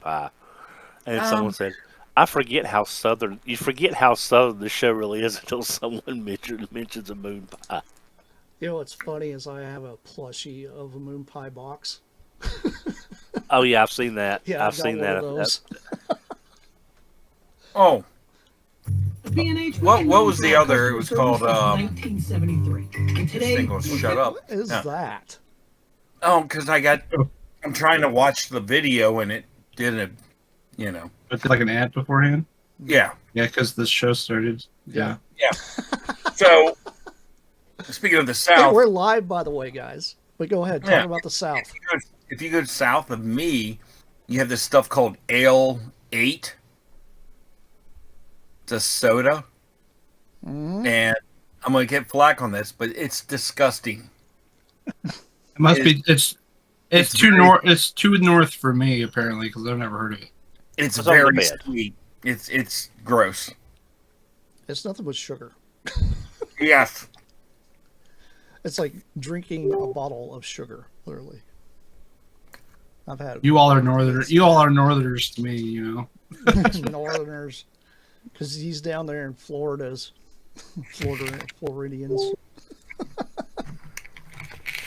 pie. And someone said, "I forget how southern. You forget how southern the show really is until someone mentions a moon pie." You know what's funny is I have a plushie of a moon pie box. Oh yeah, I've seen that. Yeah, I've I've got seen one of that. those. Oh, what was the other? It was called 1973. And this thing goes shut up. What is No. that? Oh, because I'm trying to watch the video and it didn't, It's like an ad beforehand. Yeah. Yeah, because the show started. Yeah. Yeah. So, speaking of the Hey, South, we're live, by the way, guys. But go ahead, talk about the South. if you go south of me, you have this stuff called Ale 8. It's a soda. And I'm going to get flack on this, but it's disgusting. It must be. It's too north. It's too north for me apparently because I've never heard of it. It's very sweet. It's gross. It's nothing but sugar. Yes. It's like drinking a bottle of sugar, literally. I've had You all are northerners. You all are northerners to me. Northerners, because he's down there in Florida's Floridians.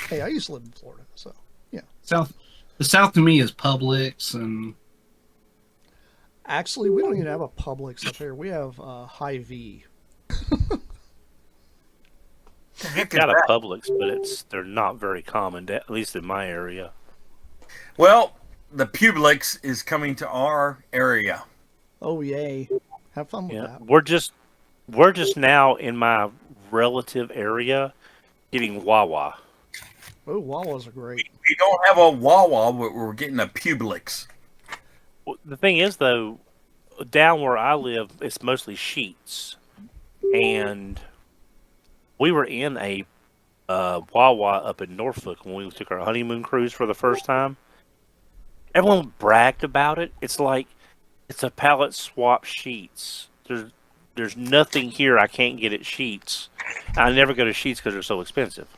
Hey, I used to live in Florida, so yeah. The South to me is Publix and. Actually, we don't even have a Publix up here. We have Hy-Vee. We've got a Publix, but they're not very common, at least in my area. Well, the Publix is coming to our area. Oh yay! Have fun with that. We're just now in my relative area getting Wawa. Oh, Wawas are great. We don't have a Wawa, but we're getting a Publix. The thing is, though, down where I live, it's mostly sheets, and we were in a Wawa up in Norfolk when we took our honeymoon cruise for the first time. Everyone bragged about it. It's like it's a pallet swap sheets. There's nothing here I can't get at Sheets. I never go to Sheets because they're so expensive.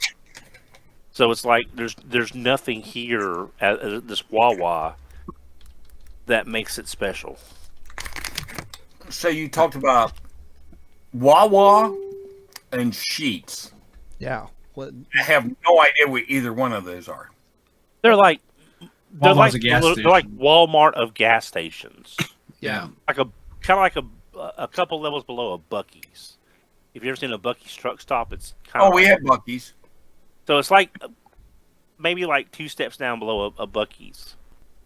So it's like there's nothing here at this Wawa that makes it special. So you talked about Wawa and Sheets. Yeah. I have no idea what either one of those are. They're like Walmart's a gas they're like Walmart of gas stations. Yeah. Like a couple levels below a Buc-ee's. If you ever seen a Buc-ee's truck stop, it's kind of we have Buc-ee's. So it's like maybe like 2 steps down below a Buc-ee's.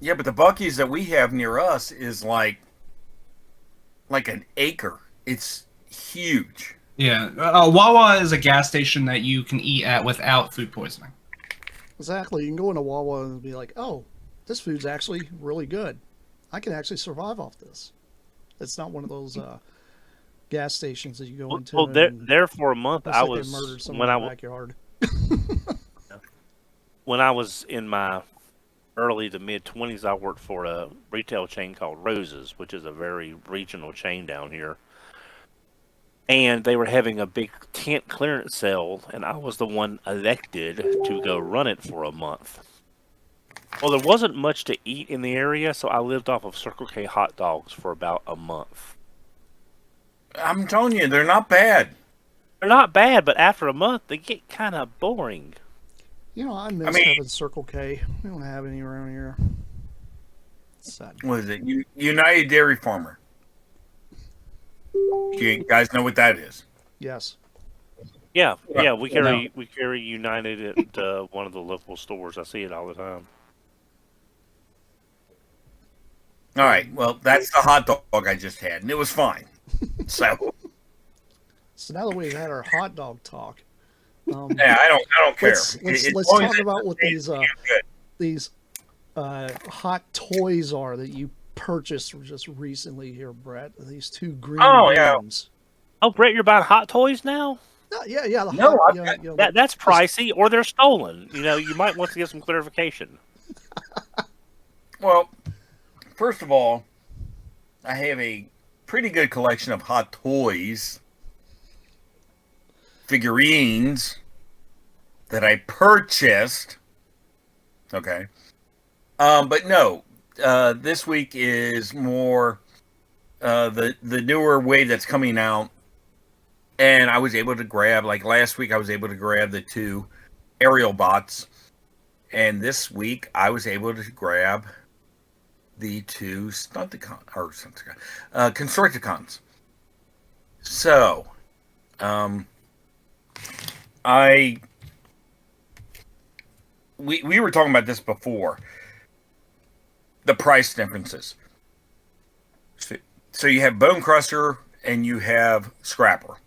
Yeah, but the Buc-ee's that we have near us is like an acre. It's huge. Yeah. Wawa is a gas station that you can eat at without food poisoning. Exactly. You can go into Wawa and be like, "Oh, this food's actually really good. I can actually survive off this." It's not one of those gas stations that you go into. Well, there for a month, I was murdered someone in the backyard. When I was in my early to mid 20s, I worked for a retail chain called Rose's, which is a very regional chain down here. And they were having a big tent clearance sale, and I was the one elected to go run it for a month. Well, there wasn't much to eat in the area, so I lived off of Circle K hot dogs for about a month. I'm telling you, they're not bad. They're not bad, but after a month, they get kind of boring. You know, I miss having Circle K. We don't have any around here. It's sad. What is it? United Dairy Farmer. You guys know what that is? Yes. Yeah. We carry United at one of the local stores. I see it all the time. All right. Well, that's the hot dog I just had, and it was fine. So now that we've had our hot dog talk, yeah, I don't care. Let's talk about what these hot toys are that you purchased just recently here, Brett. These two green rooms. Oh, Brett, you're buying hot toys now? Yeah. That's pricey, or they're stolen. You might want to get some clarification. Well, first of all, I have a pretty good collection of hot toys, figurines that I purchased. Okay. But no, this week is more the newer wave that's coming out, and I was able to grab, like last week I was able to grab the 2 aerial bots, and this week I was able to grab the 2 Constructicons. So, we were talking about this before. The price differences. So you have Bone Crusher and you have Scrapper.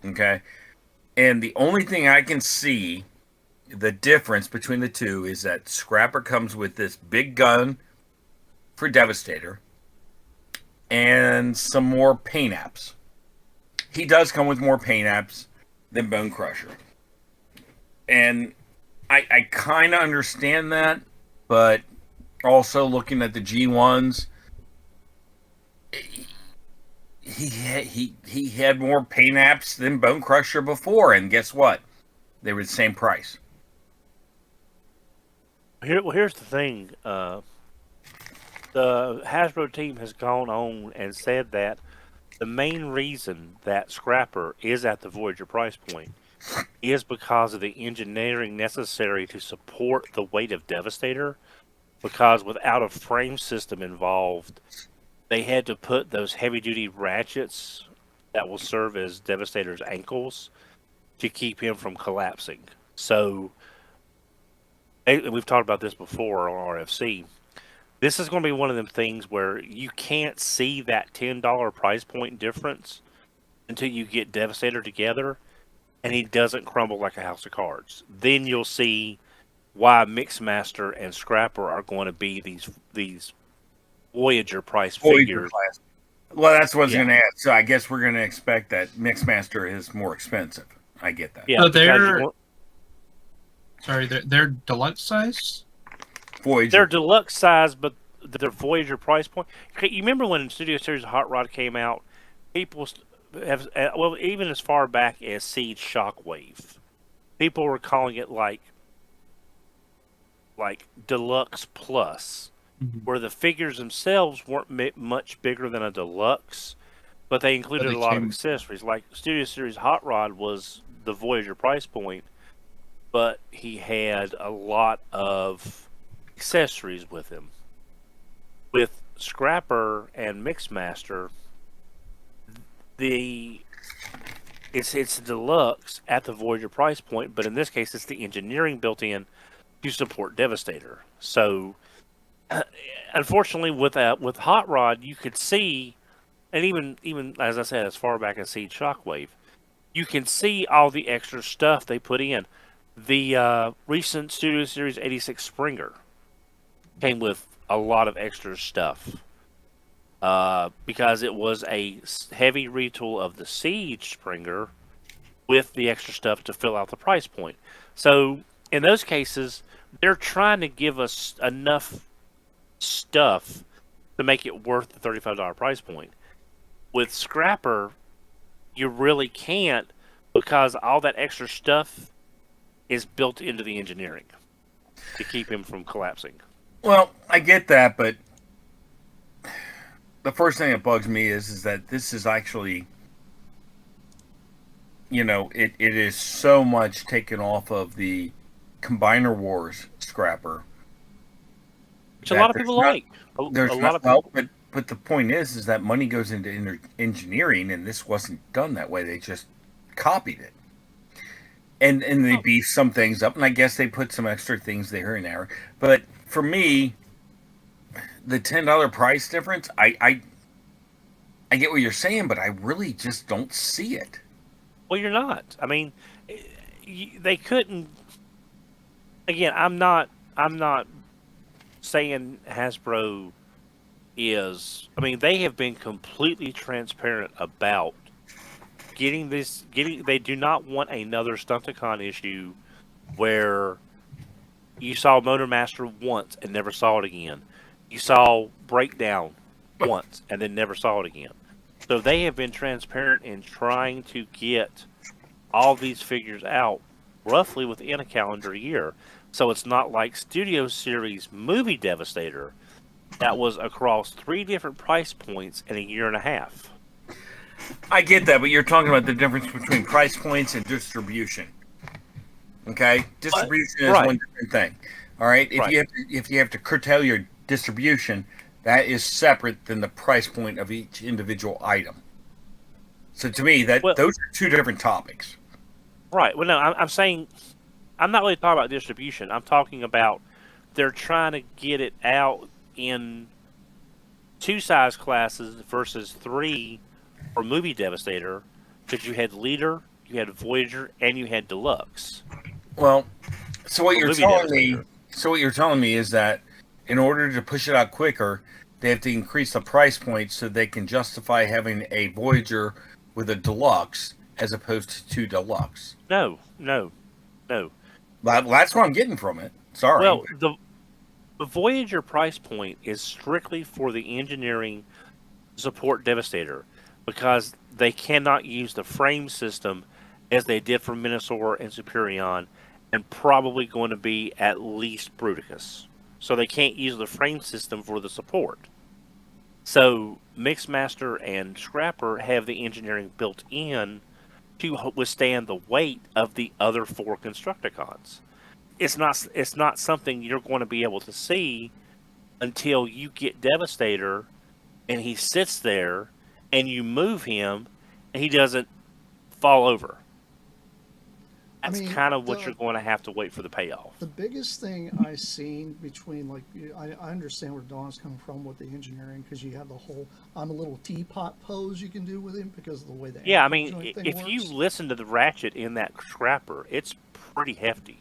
Okay? And the only thing I can see the difference between the two is that Scrapper comes with this big gun for Devastator and some more paint apps. He does come with more paint apps than Bone Crusher. And I kind of understand that, but also looking at the G1s, he had more paint apps than Bone Crusher before, and guess what? They were the same price. Here's the thing. The Hasbro team has gone on and said that the main reason that Scrapper is at the Voyager price point is because of the engineering necessary to support the weight of Devastator. Because without a frame system involved, they had to put those heavy-duty ratchets that will serve as Devastator's ankles to keep him from collapsing. So, we've talked about this before on RFC. This is going to be one of them things where you can't see that $10 price point difference until you get Devastator together, and he doesn't crumble like a house of cards. Then you'll see why Mixmaster and Scrapper are going to be these Voyager price figures. Class. Well, that's what I was Yeah. going to add. So I guess we're going to expect that Mixmaster is more expensive. I get that. Yeah, So because they're deluxe size. Voyager. they're deluxe size, but they're Voyager price point. Okay, you remember when Studio Series Hot Rod came out? People have, well, even as far back as Siege Shockwave, people were calling it like Deluxe Plus, where the figures themselves weren't much bigger than a Deluxe, but they included a lot of accessories. Like Studio Series Hot Rod was the Voyager price point, but he had a lot of accessories with him. With Scrapper and Mixmaster, it's deluxe at the Voyager price point, but in this case, it's the engineering built in to support Devastator. So, unfortunately, with Hot Rod, you could see, and even as I said, as far back as Siege Shockwave, you can see all the extra stuff they put in. The recent Studio Series 86 Springer came with a lot of extra stuff because it was a heavy retool of the Siege Springer with the extra stuff to fill out the price point. So in those cases, they're trying to give us enough stuff to make it worth the $35 price point. With Scrapper, you really can't, because all that extra stuff is built into the engineering to keep him from collapsing. Well, I get that, but the first thing that bugs me is that this is actually, it is so much taken off of the Combiner Wars Scrapper, which a lot of people like. A lot of people. But the point is that money goes into engineering, and this wasn't done that way. They just copied it. And they beefed some things up, and I guess they put some extra things there and there. But for me, the $10 price difference, I get what you're saying, but I really just don't see it. Well, you're not. I mean, they couldn't. Again, I'm not saying Hasbro is. I mean, they have been completely transparent about getting. They do not want another Stunticon issue where you saw Motormaster once and never saw it again. You saw Breakdown once and then never saw it again. So they have been transparent in trying to get all these figures out roughly within a calendar year. So it's not like Studio Series Movie Devastator that was across 3 different price points in a year and a half. I get that, but you're talking about the difference between price points and distribution. Okay, distribution is Right. one different thing. All right, Right. if you have to curtail your distribution, that is separate than the price point of each individual item. So to me, Well- those are two different topics. Right. Well, no, I'm saying I'm not really talking about distribution. I'm talking about they're trying to get it out in 2 size classes versus 3 for Movie Devastator, because you had Leader, you had Voyager, and you had Deluxe. Well, so what For you're Movie telling me, Devastator. so what you're telling me is that in order to push it out quicker, they have to increase the price point so they can justify having a Voyager with a deluxe as opposed to 2 deluxe. No. That's what I'm getting from it. Sorry. Well, the Voyager price point is strictly for the engineering support Devastator, because they cannot use the frame system as they did for Minosaur and Superion, and probably going to be at least Bruticus. So they can't use the frame system for the support. So Mixmaster and Scrapper have the engineering built in to withstand the weight of the other 4 Constructicons. It's not something you're going to be able to see until you get Devastator and he sits there and you move him and he doesn't fall over. That's kind of what you're going to have to wait for the payoff. The biggest thing I seen between, like, I understand where Don's coming from with the engineering, because you have the whole "I'm a little teapot" pose you can do with him because of the way the Yeah, I ankle mean, joint thing if works. you listen to the ratchet in that Scrapper, it's pretty hefty.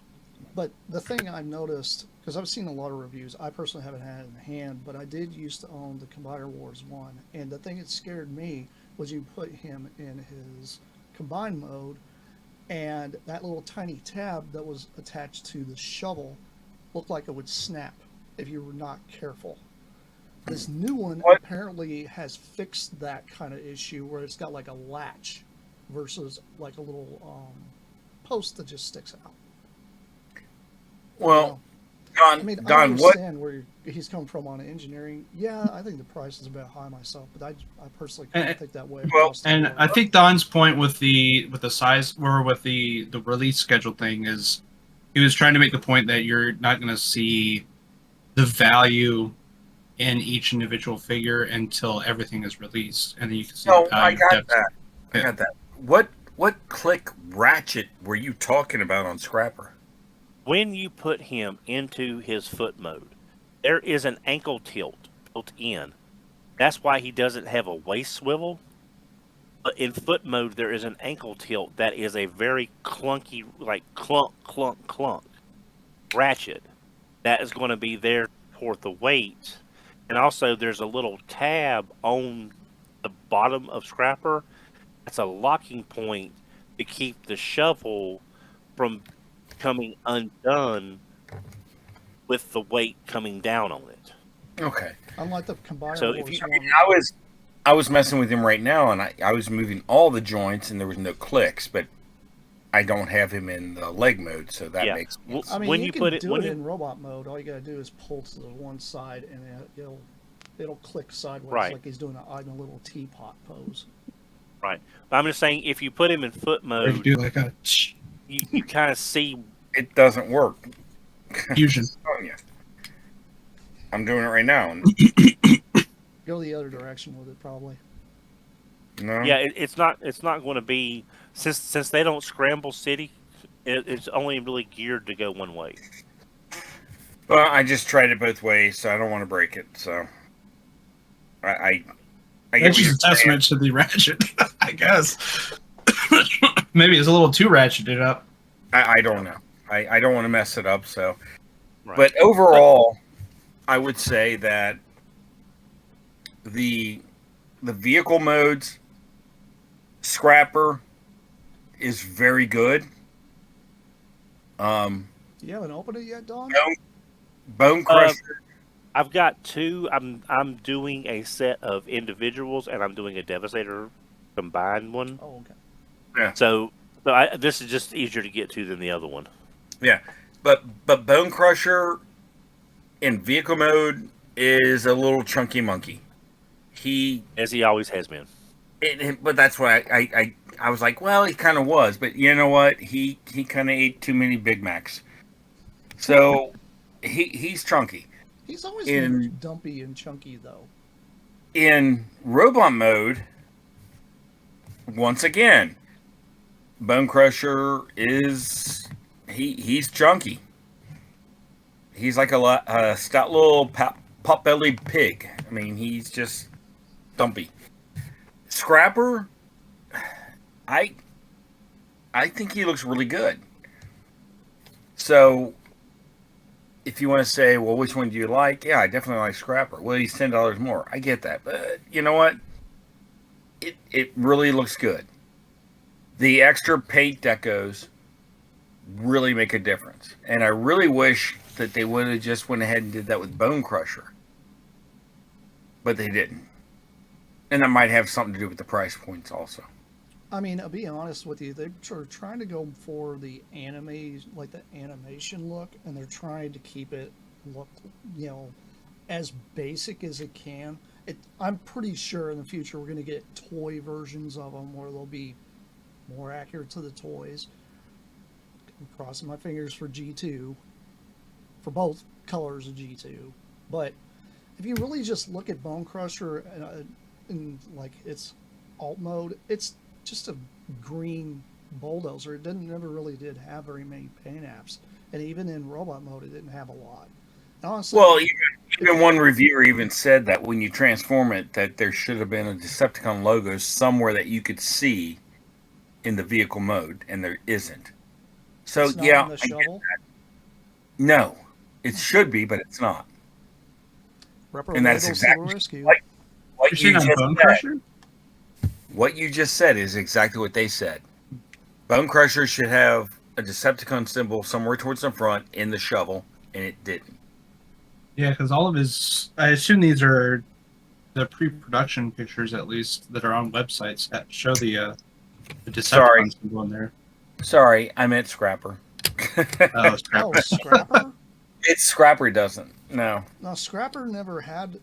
But the thing I've noticed, because I've seen a lot of reviews, I personally haven't had it in hand, but I did used to own the Combiner Wars 1, and the thing that scared me was you put him in his combine mode, and that little tiny tab that was attached to the shovel looked like it would snap if you were not careful. This new one apparently has fixed that kind of issue, where it's got like a latch versus like a little post that just sticks out. Well, I Don, mean, I Don, what? understand where he's coming from on engineering. Yeah, I think the price is a bit high myself, but I personally can't think that way. Well, across the And board. I think Don's point with the size, or with the release schedule thing, is he was trying to make the point that you're not going to see the value in each individual figure until everything is released, and then you can see No, the I value. got that. I got that. What click ratchet were you talking about on Scrapper? When you put him into his foot mode, there is an ankle tilt built in. That's why he doesn't have a waist swivel. But in foot mode, there is an ankle tilt that is a very clunky, like clunk, clunk, clunk ratchet. That is going to be there for the weight. And also, there's a little tab on the bottom of Scrapper. That's a locking point to keep the shovel from coming undone with the weight coming down on it. Okay. Unlike the Combiner So if Wars you- I 1, mean, I was messing with him right now, and I was moving all the joints, and there was no clicks, but I don't have him in the leg mode, so that Yeah. makes Well, sense. I mean, when you you can put it- do when it you- in robot mode. All you gotta do is pull to the one side, and it'll click sideways, Right. like he's doing I'm a little teapot pose. Right. But I'm just saying, if you put him in foot Or you mode, do like a you kind of see. It doesn't work. fusion. Oh, yeah. I'm doing it right now. And, Go the other direction with it, probably. no. Yeah, it's not going to be, since they don't scramble city. It's only really geared to go one way. Well, I just tried it both ways, so I don't want to break it. So I get That's what just you're a testament to the ratchet, I guess. Maybe it's a little too ratcheted up. I don't know. I don't want to mess it up. So, Right. but overall, I would say that the vehicle modes, Scrapper, is very good. You haven't opened it yet, Don? Bone Crusher. I've got 2. I'm doing a set of individuals, and I'm doing a Devastator combined one. Oh, okay. So this is just easier to get to than the other one. Yeah. but Bone Crusher in vehicle mode is a little chunky monkey. As he always has been. But that's why I was like, well, he kind of was, but you know what? He kind of ate too many Big Macs, so he's chunky. He's always In- been dumpy and chunky, though. In robot mode, once again, Bone Crusher is he's chunky. He's like a stout little pot-bellied pig. I mean, he's just dumpy. Scrapper, I think he looks really good. So, if you want to say, well, which one do you like? Yeah, I definitely like Scrapper. Well, he's $10 more. I get that, but you know what? It really looks good. The extra paint decos really make a difference, and I really wish that they would have just went ahead and did that with Bone Crusher, but they didn't. And that might have something to do with the price points also. I mean, I'll be honest with you, they're sort of trying to go for the anime, like the animation look, and they're trying to keep it look, as basic as it can. I'm pretty sure in the future we're going to get toy versions of them where they'll be more accurate to the toys. I'm crossing my fingers for G2, for both colors of G2. But if you really just look at Bone Crusher in like its alt mode, it's just a green bulldozer. It never really did have very many paint apps, and even in robot mode, it didn't have a lot. And honestly, Well, even one reviewer even said that when you transform it, that there should have been a Decepticon logo somewhere that you could see in the vehicle mode, and there isn't. So it's not yeah, on the shovel. No, it should be, but it's not. And that's exactly what You're saying on Bone Crusher? What you just said is exactly what they said. Bone Crusher should have a Decepticon symbol somewhere towards the front in the shovel, and it didn't. Yeah, because all of his, I assume these are the pre-production pictures, at least, that are on websites that show the Decepticon symbol in there. Sorry, I meant Scrapper. Oh, Scrapper. Oh, Scrapper? It's Scrapper doesn't. No. No, Scrapper never had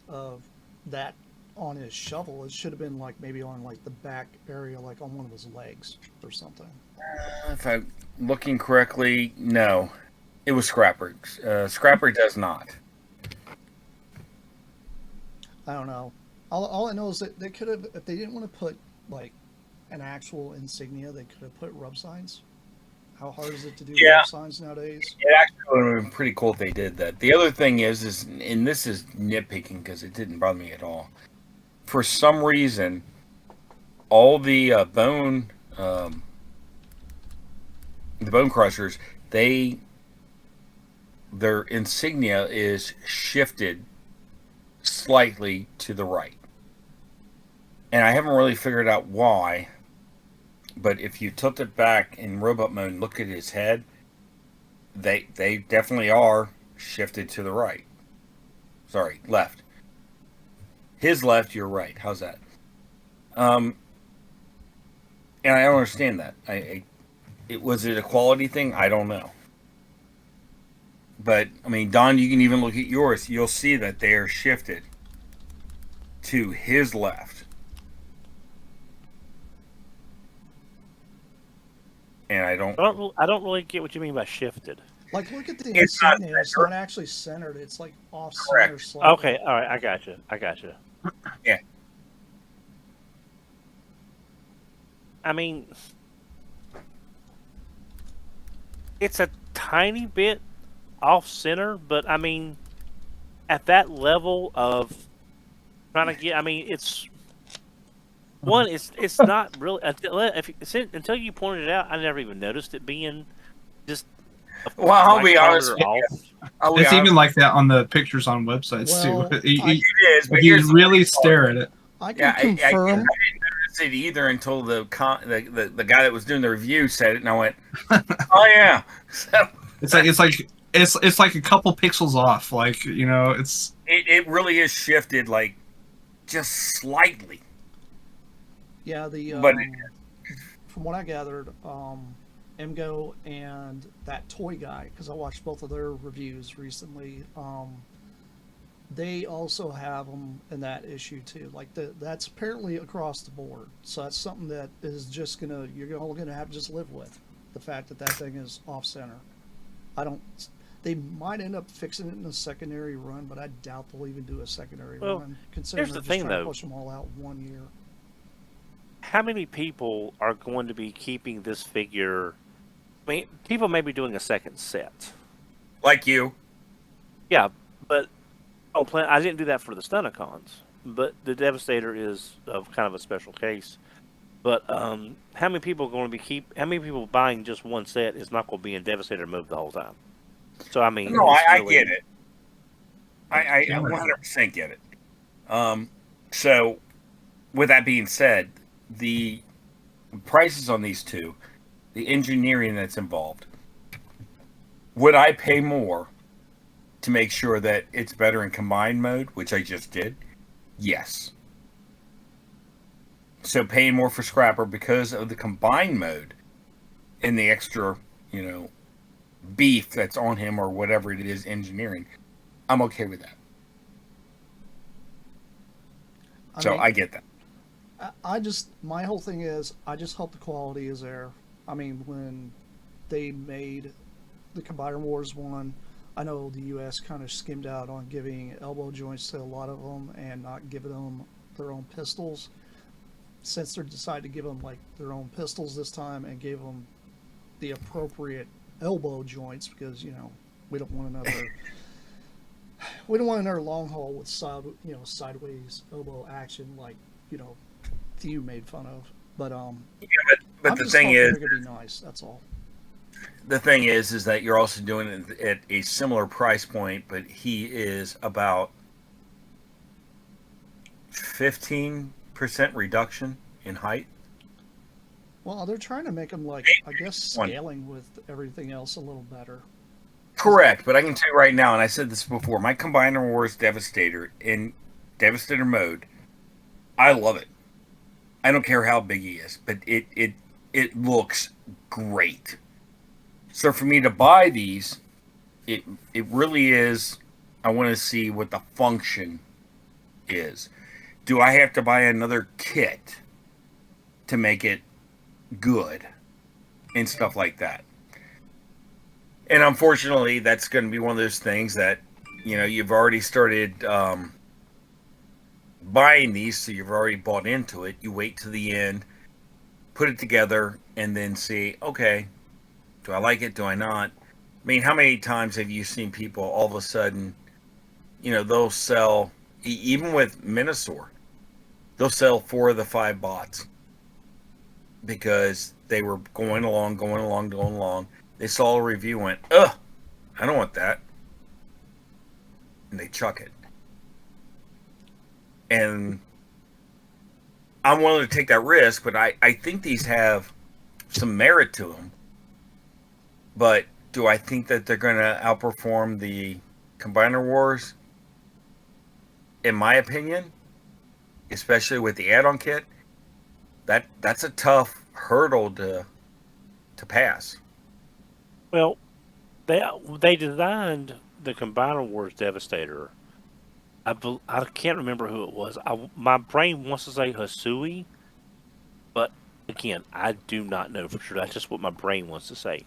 that on his shovel. It should have been like maybe on like the back area, like on one of his legs or something. If I'm looking correctly, no. It was Scrapper. Scrapper does not. I don't know. All I know is that they could have, if they didn't want to put like an actual insignia, they could have put rub signs. How hard is it to do rub signs nowadays? It actually would have been pretty cool if they did that. The other thing is, and this is nitpicking because it didn't bother me at all. For some reason, all the bone crushers, their insignia is shifted slightly to the right. And I haven't really figured out why, but if you tilt it back in robot mode and look at his head, they definitely are shifted to the right. Sorry, left. His left, your right. How's that? And I don't understand that. Was it a quality thing? I don't know. But I mean, Don, you can even look at yours. You'll see that they are shifted to his left. And I don't really get what you mean by shifted. Like, look at the It's not insignia. It's not actually centered. It's like off center slightly. Okay, all right, I got you. Yeah. I mean, it's a tiny bit off center, but I mean, at that level of trying to get, I mean, it's one. It's not really until you pointed it out. I never even noticed it being just. Well, I'll be honest with you. It's even like that on the pictures on websites Well, too. It is, but You here's really stare at it. I can confirm. I didn't notice it either until the guy that was doing the review said it, and I went, "Oh yeah." So, It's like a couple pixels off. Like, it's. it really is shifted, like just slightly. Yeah, But from what I gathered, MGO and that toy guy, because I watched both of their reviews recently. They also have them in that issue too. Like that's apparently across the board. So that's something that is just you're all gonna have to just live with the fact that that thing is off center. I don't. They might end up fixing it in a secondary run, but I doubt they'll even do a secondary Well, run, considering here's they're the just thing, trying to though. push them all out in 1 year. How many people are going to be keeping this figure? I mean, people may be doing a second set. Like you. Yeah, but I didn't do that for the Stunticons. But the Devastator is of kind of a special case. But how many people are going to How many people buying just one set is not going to be in Devastator mode the whole time? So I mean, No, it's I really, get it. I 100% get it. So, with that being said, the prices on these two, the engineering that's involved, would I pay more to make sure that it's better in combined mode, which I just did? Yes. So paying more for Scrapper because of the combined mode and the extra, beef that's on him or whatever it is engineering, I'm okay with that. I get that. My whole thing is, I just hope the quality is there. I mean, when they made the Combiner Wars one, I know the U.S. kind of skimmed out on giving elbow joints to a lot of them and not giving them their own pistols. Since they decided to give them like their own pistols this time and gave them the appropriate elbow joints, because we don't want another long haul with sideways elbow action like Thew made fun of. But Yeah, but the thing is, they're gonna be nice. That's all. the thing is that you're also doing it at a similar price point, but he is about 15% reduction in height. Well, they're trying to make them like, I guess, scaling with everything else a little better. Correct, but I can tell you right now, and I said this before, my Combiner Wars Devastator in Devastator mode, I love it. I don't care how big he is, but it looks great. So for me to buy these, it really is. I want to see what the function is. Do I have to buy another kit to make it good and stuff like that? And unfortunately, that's going to be one of those things that you've already started buying these, so you've already bought into it. You wait to the end, put it together, and then see, okay, do I like it? Do I not? I mean, how many times have you seen people all of a sudden, they'll sell, even with Minosaur, they'll sell 4 of the 5 bots because they were going along. They saw a review, went, ugh, I don't want that. And they chuck it. And I'm willing to take that risk, but I think these have some merit to them. But do I think that they're going to outperform the Combiner Wars? In my opinion, especially with the add-on kit, that's a tough hurdle to pass. Well, they designed the Combiner Wars Devastator. I can't remember who it was. My brain wants to say Hasui, but again, I do not know for sure. That's just what my brain wants to say.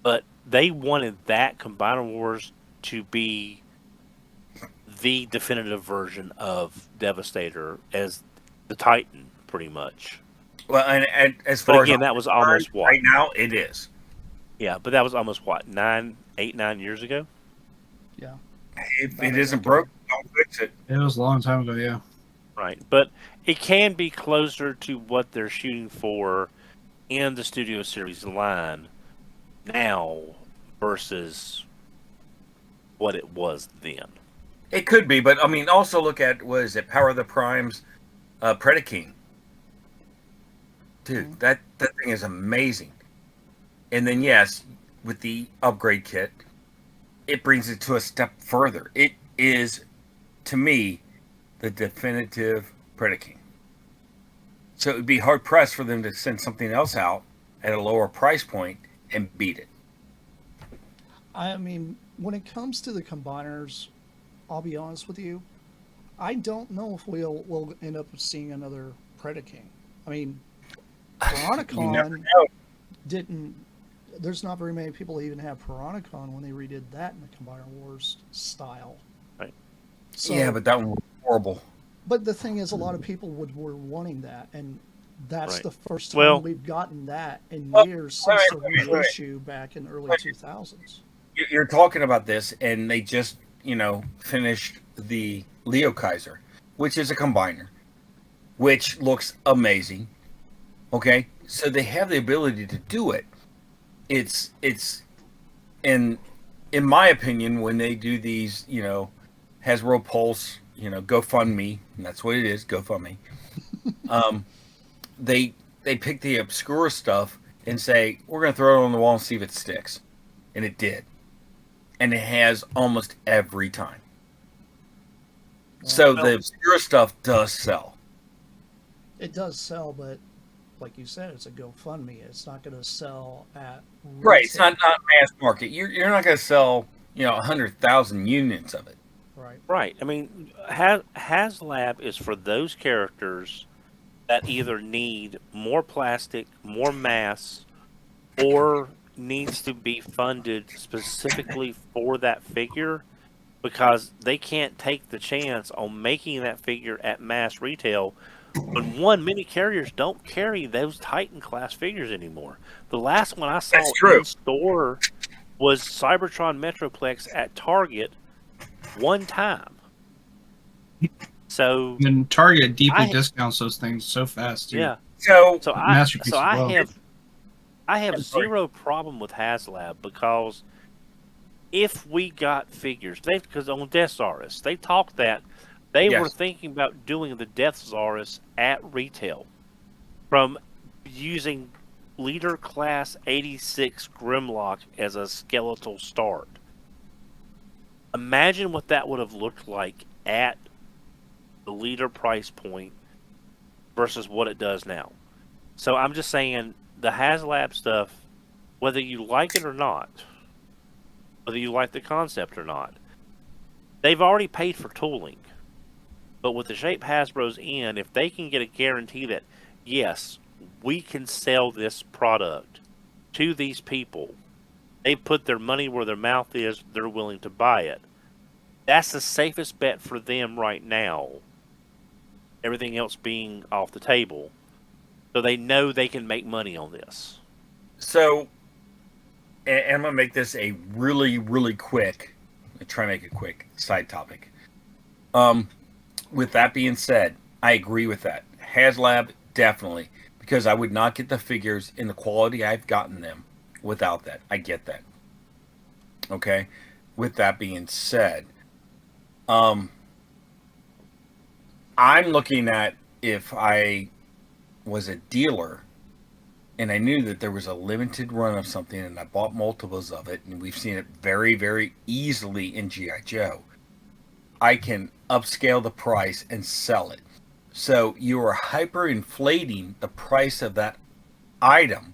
But they wanted that Combiner Wars to be the definitive version of Devastator as the Titan, pretty much. Well, and as But far again, as that was almost what? right now, it is. Yeah, but that was almost what, 9 years ago? Yeah. If it isn't broken, don't fix it. It was a long time ago, yeah. Right. But it can be closer to what they're shooting for in the Studio Series line now versus what it was then. It could be, but I mean, also look at, what is it, Power of the Primes, Predaking. Dude, that thing is amazing. And then, yes, with the upgrade kit, it brings it to a step further. It is, to me, the definitive Predaking. So it would be hard pressed for them to send something else out at a lower price point and beat it. I mean, when it comes to the combiners, I'll be honest with you, I don't know if we'll end up seeing another Predaking. I mean, You never Piranacon know. didn't. There's not very many people that even have Piranacon when they redid that in the Combiner Wars style. Right. So, Yeah, but that one was horrible. but the thing is, a lot of people were wanting that, and that's Right. the first time Well- we've gotten that in Well, years wait, since the wait, wait. reissue back in early Wait. 2000s. You're talking about this, and they just, finished the Leo Kaiser, which is a combiner, which looks amazing. Okay, so they have the ability to do it. It's in my opinion, when they do these, Hasbro Pulse, GoFundMe, and that's what it is, GoFundMe. They pick the obscure stuff and say, we're going to throw it on the wall and see if it sticks, and it did, and it has almost every time. So the obscure stuff does sell. It does sell, but like you said, it's a GoFundMe. It's not going to sell at Right, it's retail. not mass market. You're not going to sell 100,000 units of it. Right. Right. I mean, HasLab is for those characters that either need more plastic, more mass, or needs to be funded specifically for that figure because they can't take the chance on making that figure at mass retail. When many carriers don't carry those Titan class figures anymore. The last one I saw That's true. in store was Cybertron Metroplex at Target one time. So And Target deeply I- discounts those things so fast, too. yeah, So so Masterpiece as well. I have Sorry. zero problem with HasLab because if we got figures, because on Death Czarus, they talked that they Yes. were thinking about doing the Death Czarus at retail from using Leader Class 86 Grimlock as a skeletal start. Imagine what that would have looked like at the Leader price point versus what it does now. So I'm just saying the HasLab stuff, whether you like it or not, whether you like the concept or not, they've already paid for tooling. But with the shape Hasbro's in, if they can get a guarantee that, yes, we can sell this product to these people, they put their money where their mouth is, they're willing to buy it. That's the safest bet for them right now. Everything else being off the table. So they know they can make money on this. So, and I'm going to make this a really, really quick, I try to make it quick, side topic. With that being said, I agree with that. HasLab, definitely, because I would not get the figures in the quality I've gotten them without that. I get that. Okay? With that being said, I'm looking at if I was a dealer and I knew that there was a limited run of something and I bought multiples of it, and we've seen it very, very easily in G.I. Joe, I can upscale the price and sell it. So you are hyperinflating the price of that item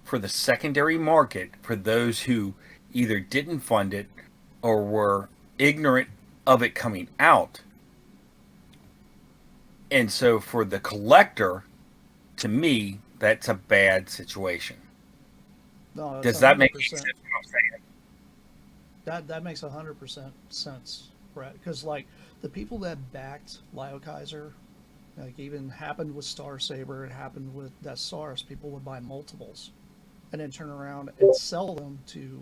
for the secondary market for those who either didn't fund it or were ignorant of it coming out. And so for the collector, to me, that's a bad situation. No, that's Does that make 100%. sense what I'm saying? That makes 100% sense, Brett. Because like the people that backed Lio Kaiser, like even happened with Star Saber, it happened with Death Czarus. People would buy multiples, and then turn around and sell them to,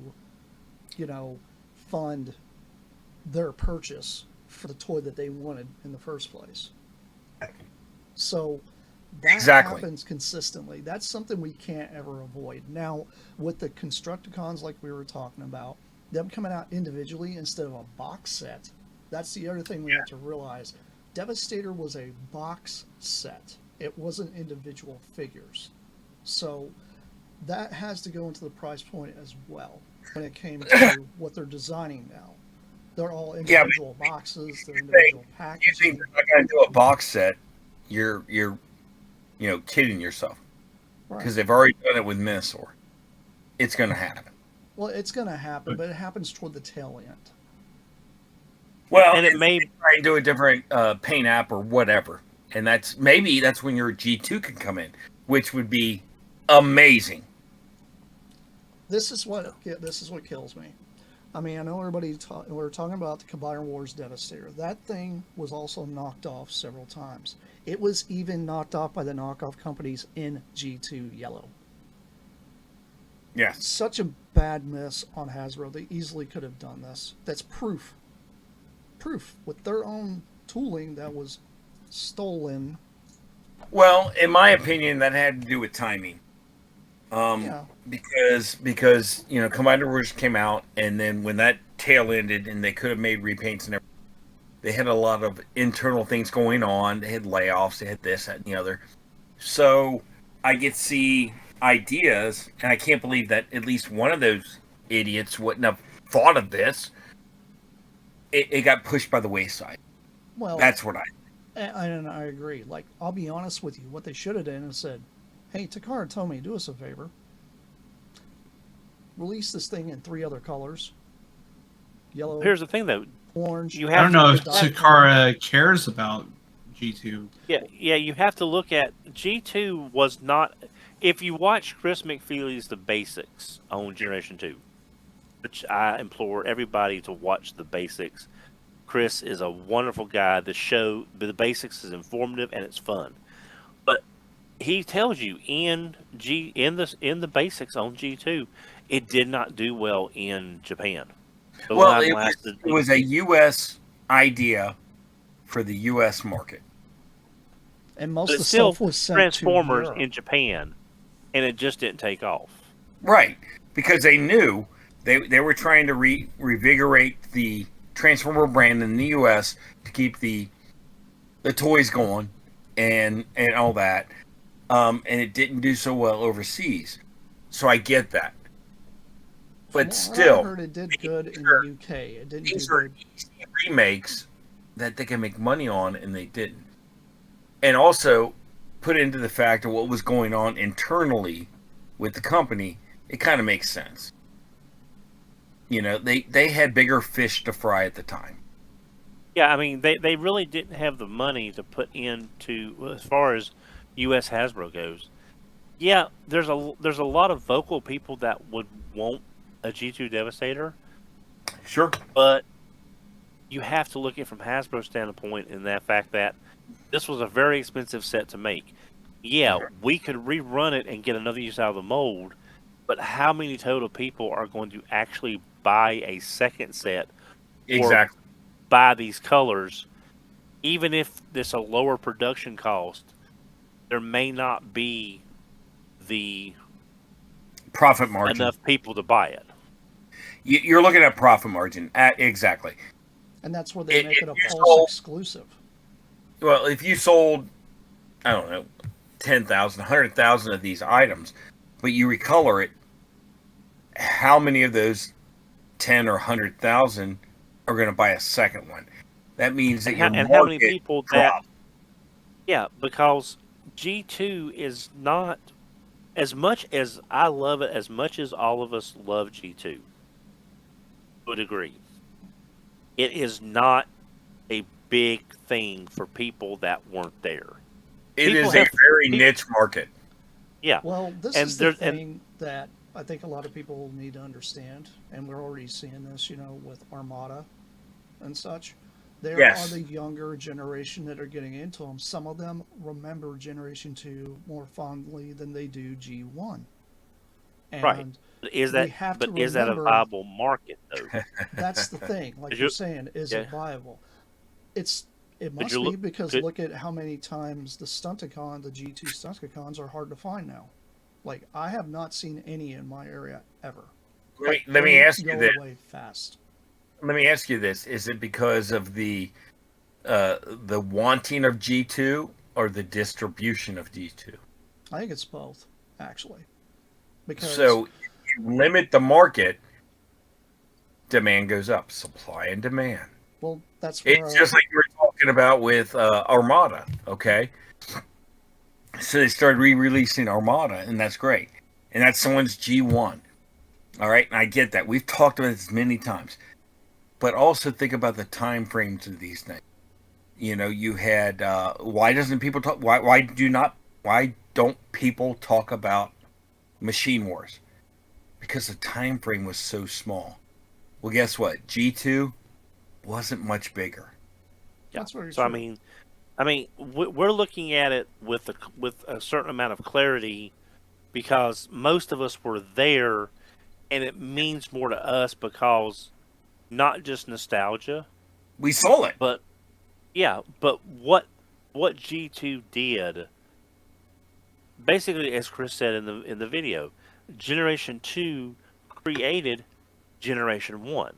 fund their purchase for the toy that they wanted in the first place. So that Exactly. happens consistently. That's something we can't ever avoid. Now, with the Constructicons like we were talking about, them coming out individually instead of a box set, that's the other thing we have to realize. Devastator was a box set. It wasn't individual figures. So that has to go into the price point as well when it came to what they're designing now. They're all individual boxes, they're individual You think packaging. they're not going to do a box set? You're kidding yourself. Right. because they've already done it with Minosaur. It's going to happen. Well, it's going to happen, but it happens toward the tail end. Well, And it if may they try and do a different paint app or whatever, and that's when your G2 can come in, which would be amazing. This is what kills me. I mean, I know we're talking about the Combiner Wars Devastator. That thing was also knocked off several times. It was even knocked off by the knockoff companies in G2 Yellow. Yes. Such a bad miss on Hasbro. They easily could have done this. That's proof with their own tooling that was stolen. Well, in my opinion, that had to do with timing. Yeah. Because Combiner Wars came out, and then when that tail ended, and they could have made repaints and everything, they had a lot of internal things going on. They had layoffs. They had this, that, and the other. So I get to see ideas, and I can't believe that at least one of those idiots wouldn't have thought of this. It got pushed by the wayside. Well, That's what and I agree. Like, I'll be honest with you. What they should have done is said, "Hey, Takara Tomy, do us a favor. Release this thing in 3 other colors: yellow, here's the thing though. orange." You I have don't know to, if Takara cares about G2. yeah, you have to look at G2 was not. If you watch Chris McFeely's The Basics on Generation 2, which I implore everybody to watch The Basics. Chris is a wonderful guy. The Basics is informative and it's fun. But he tells you in the Basics on G2, it did not do well in Japan. The Well, line it lasted. was a U.S. idea for the U.S. market. And most But of the it's still stuff was sent Transformers to Europe. in Japan, and it just didn't take off. Right, because they knew they were trying to revigorate the Transformer brand in the U.S. to keep the toys going and all that, and it didn't do so well overseas. So I get that, but Well, still, I heard it did good in the UK. It didn't do these are good. easy remakes that they can make money on, and they didn't. And also, put into the fact of what was going on internally with the company, it kind of makes sense. They had bigger fish to fry at the time. Yeah, I mean they really didn't have the money to put into as far as U.S. Hasbro goes. Yeah, there's a lot of vocal people that would want a G2 Devastator, Sure. but you have to look at it from Hasbro's standpoint in that fact that this was a very expensive set to make. Yeah, we could rerun it and get another use out of the mold, but how many total people are going to actually buy a second set or Exactly. buy these colors, even if it's a lower production cost? There may not be the Profit margin. enough people to buy it. You're looking at profit margin. Exactly. And that's where they make it a if you Pulse sold- exclusive. Well, if you sold, I don't know, 10,000, 100,000 of these items, but you recolor it, how many of those 10 or 100,000 are going to buy a second one? That means that your And how many market people dropped. Yeah, because G2 is not, as much as I love it, as much as all of us love G2, would agree. It is not a big thing for people that weren't there. It People is a have- very pe- niche market. Yeah, Well, this And is the there's- and- thing that I think a lot of people need to understand, and we're already seeing this, with Armada and such. There Yes. are the younger generation that are getting into them. Some of them remember Generation 2 more fondly than they do G1. And Right. Is we that have but to is that a remember- viable market though? that's the thing. Like Did you're you- saying, is yeah. it viable? It must you be look- because could- look at how many times the G2 Stunticons are hard to find now. Like, I have not seen any in my area ever. Let me They ask you go this. away fast. Let me ask you this: is it because of the wanting of G2 or the distribution of G2? I think it's both, actually. Because So, if you limit the market, demand goes up. Supply and demand. well, that's where It's just like we were talking about with Armada. Okay, So they started re-releasing Armada, and that's great. And that's someone's G1. All right, and I get that. We've talked about this many times. But also think about the time frames of these things. You had why doesn't people talk why don't people talk about Machine Wars? Because the time frame was so small. Well, guess what? G2 wasn't much bigger. Yeah. That's very So true. we're looking at it with a certain amount of clarity because most of us were there, and it means more to us because not just nostalgia, We saw it. but yeah, but what G2 did, basically, as Chris said in the video, Generation 2 created Generation 1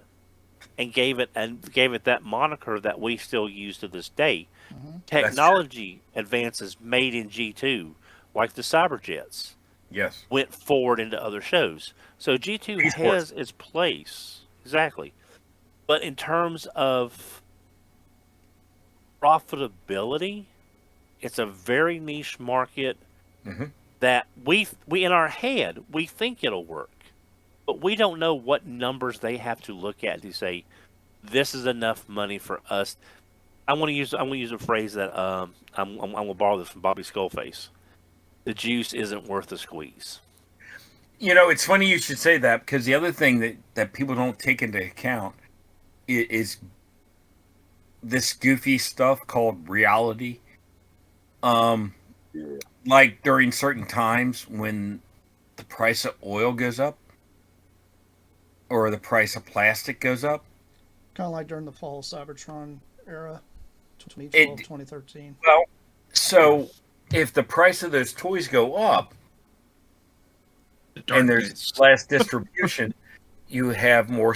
and gave it that moniker that we still use to this day. Hmm. That's true. Technology advances made in G2, like the Cyberjets, Yes. went forward into other shows. So G2 Esports. has its place. Exactly. But in terms of profitability, it's a very niche market Hmm. that we in our head we think it'll work, but we don't know what numbers they have to look at to say this is enough money for us. I want to use a phrase that I'm going to borrow this from Bobby Skullface. The juice isn't worth the squeeze. It's funny you should say that because the other thing that people don't take into account is this goofy stuff called reality. Um, like during certain times when the price of oil goes up or the price of plastic goes up, Kind of like during the fall Cybertron era, 2012, it 2013. well, so if the price of those toys go up The and dark there's days. less distribution, you have more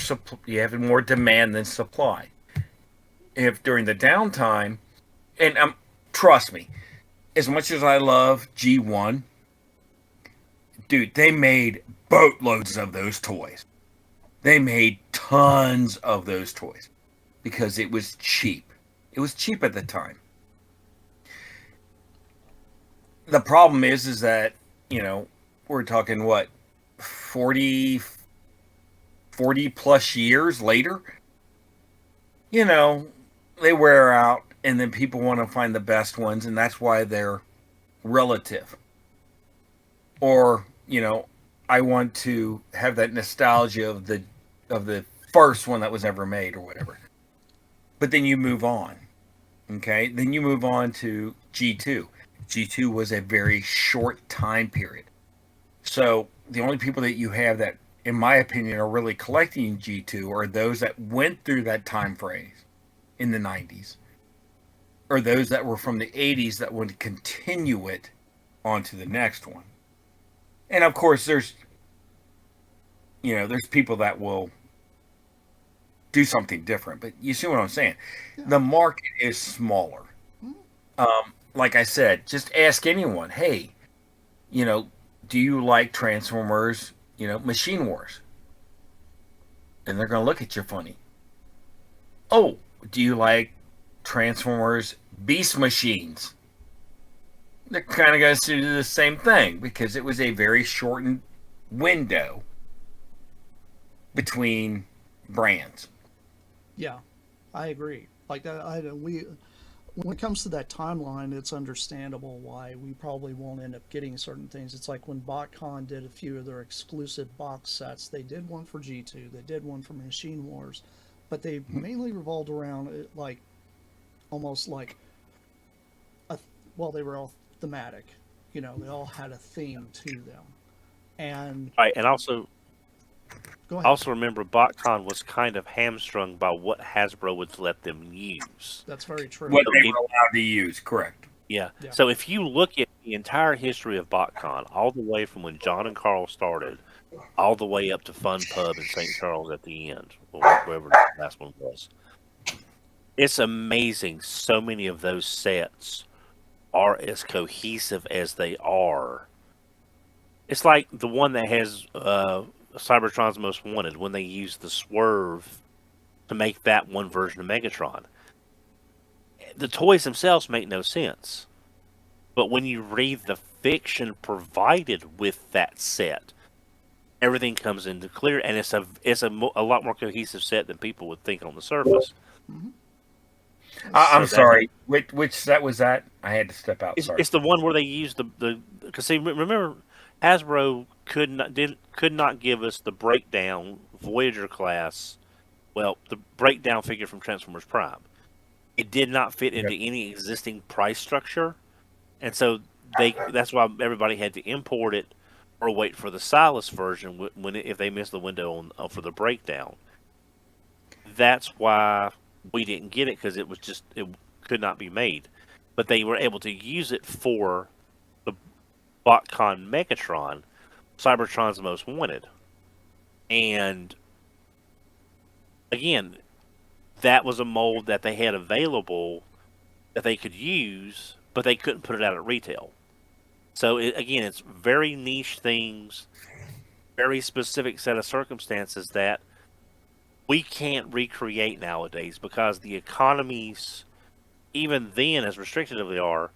demand than supply. If during the downtime, and trust me, as much as I love G1, dude, they made boatloads of those toys. They made tons of those toys because it was cheap. It was cheap at the time. The problem is that, we're talking what, 40, 40 plus years later, you know, they wear out and then people want to find the best ones and that's why they're relative. Or, I want to have that nostalgia of the first one that was ever made or whatever. But then you move on. Okay? Then you move on to G2. G2 was a very short time period. So the only people that you have that, in my opinion, are really collecting G2 are those that went through that time frame in the 90s, or those that were from the 80s that would continue it onto the next one. And of course, there's people that will do something different, but you see what I'm saying? Yeah. The market is smaller. Mhm. Like I said, just ask anyone, hey, you know, do you like Transformers, Machine Wars? And they're going to look at you funny. Oh, do you like Transformers Beast Machines? They're kind of going to do the same thing because it was a very shortened window between brands. Yeah, I agree. Like that, we when it comes to that timeline, it's understandable why we probably won't end up getting certain things. It's like when BotCon did a few of their exclusive box sets. They did one for G2, they did one for Machine Wars, but they mainly revolved around like almost like a well, they were all thematic. They all had a theme to them. And Right, and also go ahead. also remember BotCon was kind of hamstrung by what Hasbro would let them use. That's very true. What So they if were allowed to use, correct. Yeah. Yeah. So if you look at the entire history of BotCon, all the way from when John and Carl started, all the way up to Fun Pub in St. Charles at the end, or wherever the last one was, it's amazing. So many of those sets are as cohesive as they are. It's like the one that has Cybertron's Most Wanted when they used the swerve to make that one version of Megatron. The toys themselves make no sense. But when you read the fiction provided with that set, everything comes into clear, and it's a lot more cohesive set than people would think on the surface. Hmm. I'm So that sorry. Which set was that? I had to step out. it's, Sorry. it's the one where they used the because see, remember, Hasbro could not give us the breakdown Voyager class. Well, the breakdown figure from Transformers Prime. It did not fit into Yep. any existing price structure, and so that's why everybody had to import it or wait for the Silas version if they missed the window for the breakdown. That's why we didn't get it, because it could not be made. But they were able to use it for the BotCon Megatron, Cybertron's Most Wanted. And again, that was a mold that they had available that they could use, but they couldn't put it out at retail. So again, it's very niche things, very specific set of circumstances that we can't recreate nowadays, because the economies, even then, as restricted as they are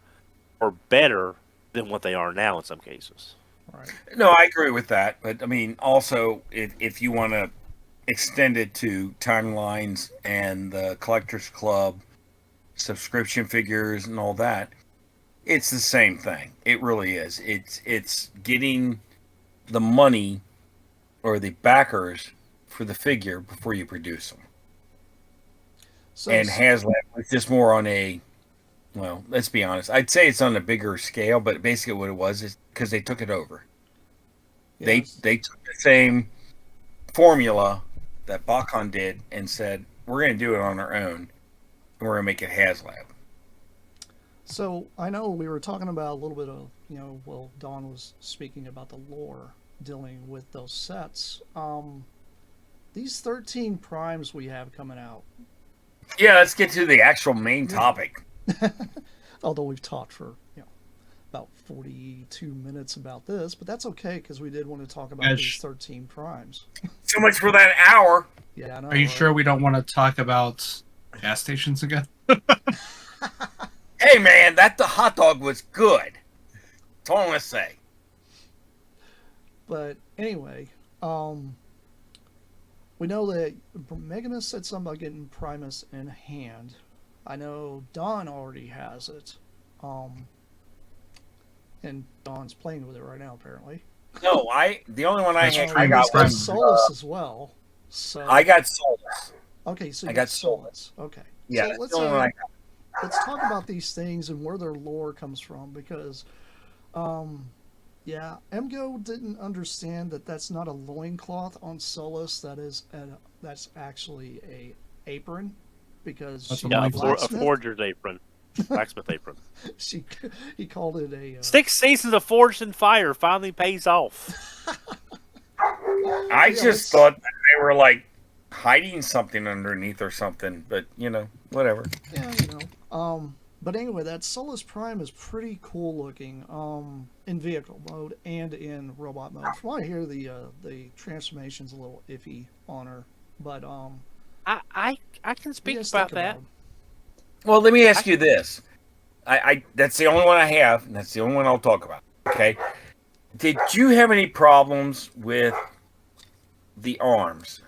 better than what they are now in some cases. Right. No, I agree with that. But I mean, also, if you want to extend it to timelines and the Collectors Club subscription figures and all that, it's the same thing. It really is. It's getting the money or the backers for the figure before you produce them. So And HasLab was just more on a, well, let's be honest. I'd say it's on a bigger scale, but basically what it was is because they took it over. yes. They took the same formula that Bakon did and said, we're going to do it on our own, and we're going to make it HasLab. So I know we were talking about a little bit of, well, Don was speaking about the lore dealing with those sets. These 13 primes we have coming out, Yeah, let's get to the actual main topic. although we've talked for, about 42 minutes about this, but that's okay because we did want to talk about these 13 primes. So much for that hour. Yeah, I know. Are you right? sure we don't want to talk about gas stations again? Hey, man, the hot dog was good. That's all I'm going to say. But anyway, we know that Megamus said something about getting Primus in hand. I know Don already has it. And Don's playing with it right now, apparently. No, the only one I That's I true. got He's got was Solus as well. So I got Solus. okay, so I you got got Solus. Okay, Yeah, so that's let's the only one I got. let's talk about these things and where their lore comes from, because yeah, MGO didn't understand that that's not a loincloth on Solus. That's actually a apron, because That's she a Yeah, loincloth. a forger's apron, blacksmith apron. he called it a 6 seasons of Forged in Fire finally pays off. I Yeah, just let's- thought that they were like hiding something underneath or something, but whatever. yeah, but anyway, that Solus Prime is pretty cool looking, in vehicle mode and in robot mode. From what I hear, the transformation's a little iffy on her, but I can what speak do you guys about think that. 'em? Well, let me ask you this. I that's the only one I have, and that's the only one I'll talk about. Okay. Did you have any problems with the arms?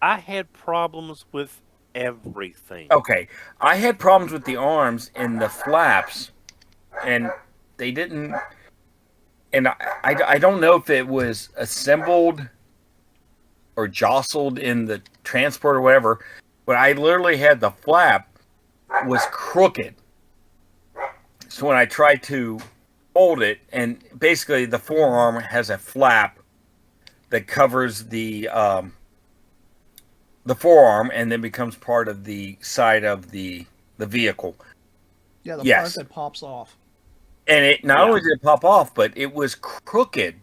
I had problems with everything. Okay. I had problems with the arms and the flaps, and they didn't. And I don't know if it was assembled or jostled in the transport or whatever, but I literally had the flap was crooked. So when I tried to fold it, and basically the forearm has a flap that covers the forearm and then becomes part of the side of the vehicle. Yeah, the Yes. part that pops off. And it not Yeah. only did it pop off, but it was crooked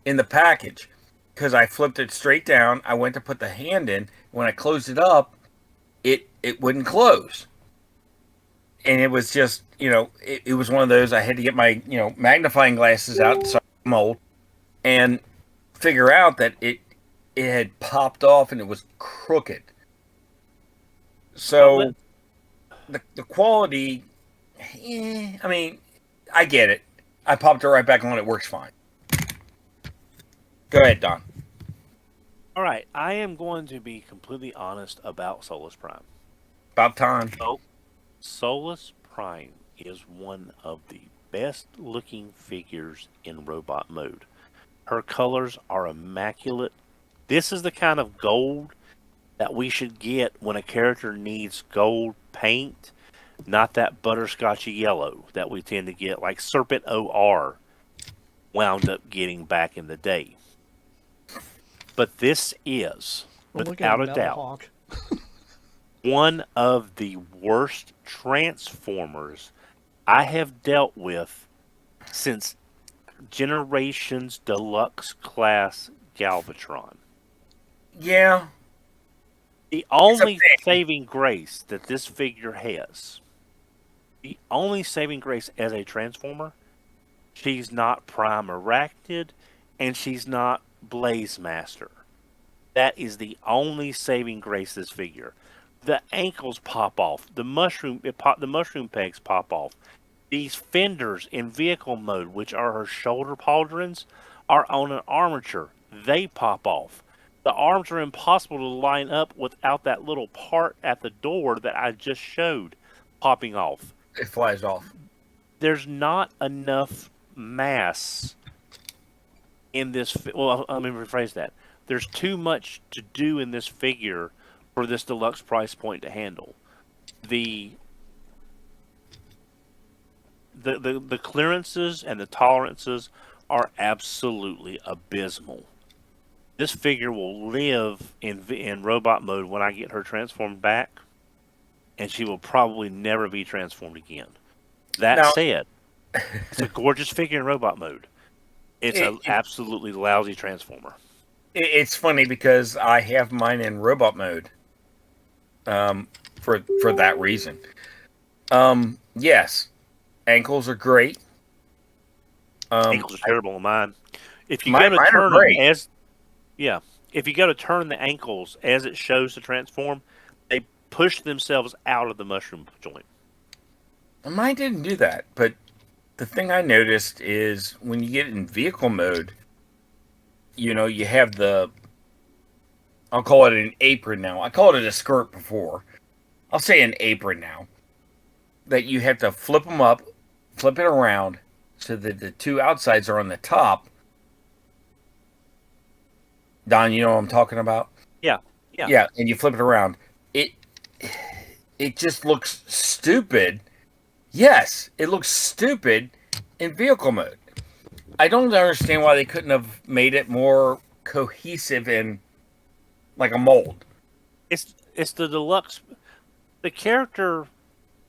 in the package because I flipped it straight down. I went to put the hand in. When I closed it up, it wouldn't close. And it was just, it was one of those. I had to get my, magnifying glasses out so the mold and figure out that it had popped off and it was crooked. So the quality, I mean, I get it. I popped it right back on. It works fine. Go ahead, Don. All right, I am going to be completely honest about Solus Prime. About time. So, Solus Prime is one of the best looking figures in robot mode. Her colors are immaculate. This is the kind of gold that we should get when a character needs gold paint, not that butterscotchy yellow that we tend to get, like Serpent OR wound up getting back in the day. But this is, We're looking at without a Metal doubt, Hawk. one of the worst Transformers I have dealt with since Generations Deluxe Class Galvatron. Yeah. The only thing. saving grace that this figure has, the only saving grace as a Transformer, she's not Prime Arachnid and she's not Blaze Master. That is the only saving grace this figure. The ankles pop off. The mushroom pegs pop off. These fenders in vehicle mode, which are her shoulder pauldrons, are on an armature. They pop off. The arms are impossible to line up without that little part at the door that I just showed popping off. It flies off. There's not enough mass in this. Well, let me rephrase that. There's too much to do in this figure for this deluxe price point to handle. The clearances and the tolerances are absolutely abysmal. This figure will live in robot mode when I get her transformed back, and she will probably never be transformed again. That said, it's a gorgeous figure in robot mode. It's an absolutely lousy transformer. It's funny because I have mine in robot mode. For that reason. Yes, ankles are great. Ankles are terrible on mine. If you mine go to turn are great. them if you go to turn the ankles as it shows to transform, they push themselves out of the mushroom joint. Mine didn't do that, but the thing I noticed is when you get in vehicle mode, you know, you have I'll call it an apron now. I called it a skirt before. I'll say an apron now. That you have to flip them up, flip it around, so that the two outsides are on the top. Don, you know what I'm talking about? Yeah. Yeah, and you flip it around. It just looks stupid. Yes, it looks stupid in vehicle mode. I don't understand why they couldn't have made it more cohesive in like a mold. It's the deluxe. The character,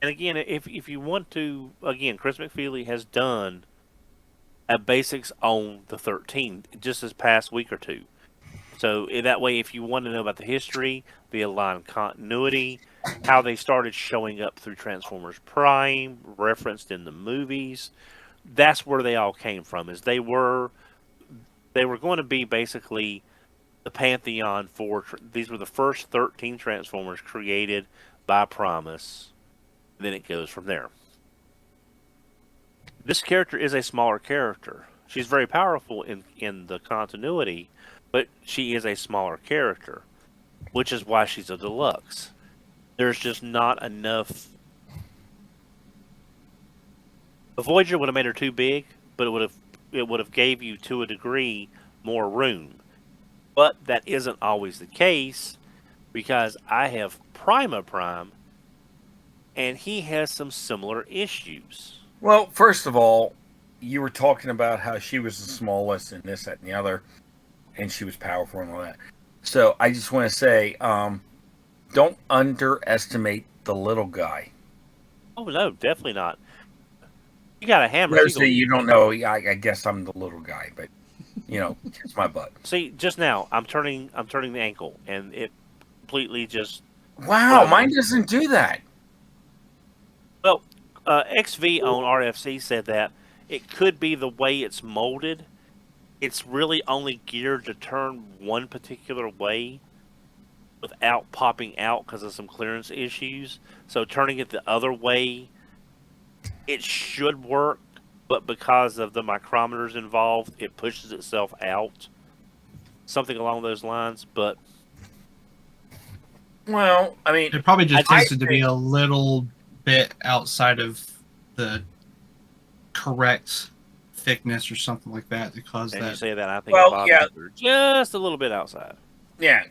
and again, if you want to, again, Chris McFeely has done a basics on the 13 just this past week or two. So that way, if you want to know about the history, the aligned continuity, how they started showing up through Transformers Prime, referenced in the movies, that's where they all came from. Is they were going to be basically the pantheon for these were the first 13 Transformers created by Promise. Then it goes from there. This character is a smaller character. She's very powerful in the continuity, but she is a smaller character, which is why she's a deluxe. There's just not enough. The Voyager would have made her too big, but it would have gave you, to a degree, more room. But that isn't always the case, because I have Prima Prime, and he has some similar issues. Well, first of all, you were talking about how she was the smallest and this, that, and the other, and she was powerful and all that. So I just want to say, don't underestimate the little guy. Oh, no, definitely not. You got a hammer. Mostly you don't know. I guess I'm the little guy, but you know, it's my butt. See, just now I'm turning the ankle, and it completely just. Wow, mine doesn't do that. Well, XV on RFC said that it could be the way it's molded. It's really only geared to turn one particular way without popping out because of some clearance issues. So turning it the other way, it should work, but because of the micrometers involved, it pushes itself out. Something along those lines, but Well, I mean, It probably just I tested to be a little bit outside of the correct thickness or something like that to cause and you that. say that, I think Well, Bob yeah. are just a little bit outside. yeah.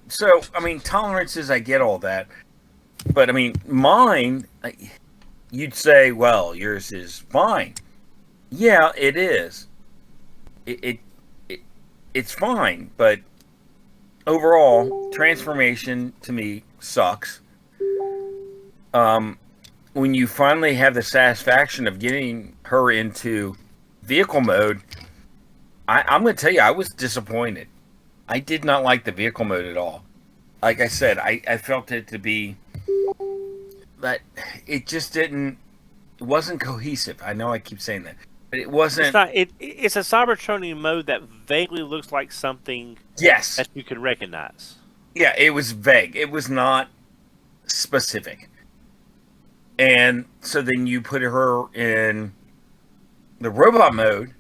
So I mean, tolerances, I get all that, but I mean, mine, you'd say, well, yours is fine. Yeah, it is. It it's fine, but overall, transformation to me sucks. Um, when you finally have the satisfaction of getting her into vehicle mode, I'm going to tell you, I was disappointed. I did not like the vehicle mode at all. Like I said, I felt it to be that it just didn't, it wasn't cohesive. I know I keep saying that, but it wasn't. It's not. It's a Cybertronian mode that vaguely looks like something Yes. that you can recognize. Yeah, it was vague. It was not specific. And so then you put her in the robot mode,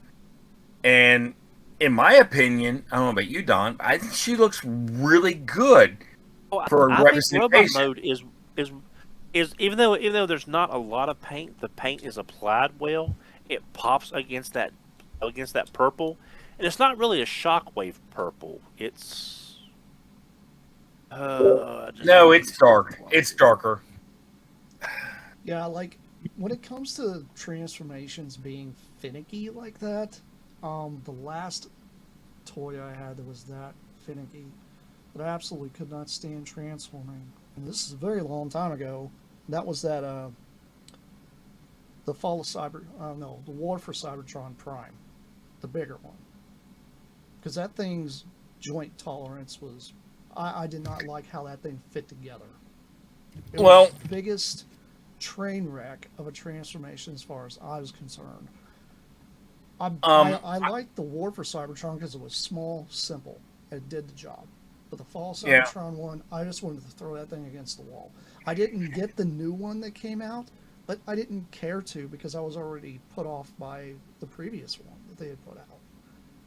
and in my opinion, I don't know about you, Don, I think she looks really good Oh, for a I think robot representation. mode is even though there's not a lot of paint, the paint is applied well. It pops against that purple, and it's not really a shockwave purple. It's No, it's dark. It's darker. Yeah, like when it comes to transformations being finicky like that, the last toy I had that was that finicky, that I absolutely could not stand transforming. And this is a very long time ago. That was that the Fall of Cyber, no, the War for Cybertron Prime, the bigger one, because that thing's joint tolerance was, I did not like how that thing fit together. It Well- was the biggest train wreck of a transformation as far as I was concerned. I liked the War for Cybertron because it was small, simple, and it did the job. But the Fall of Yeah. Cybertron one, I just wanted to throw that thing against the wall. I didn't get the new one that came out, but I didn't care to because I was already put off by the previous one that they had put out.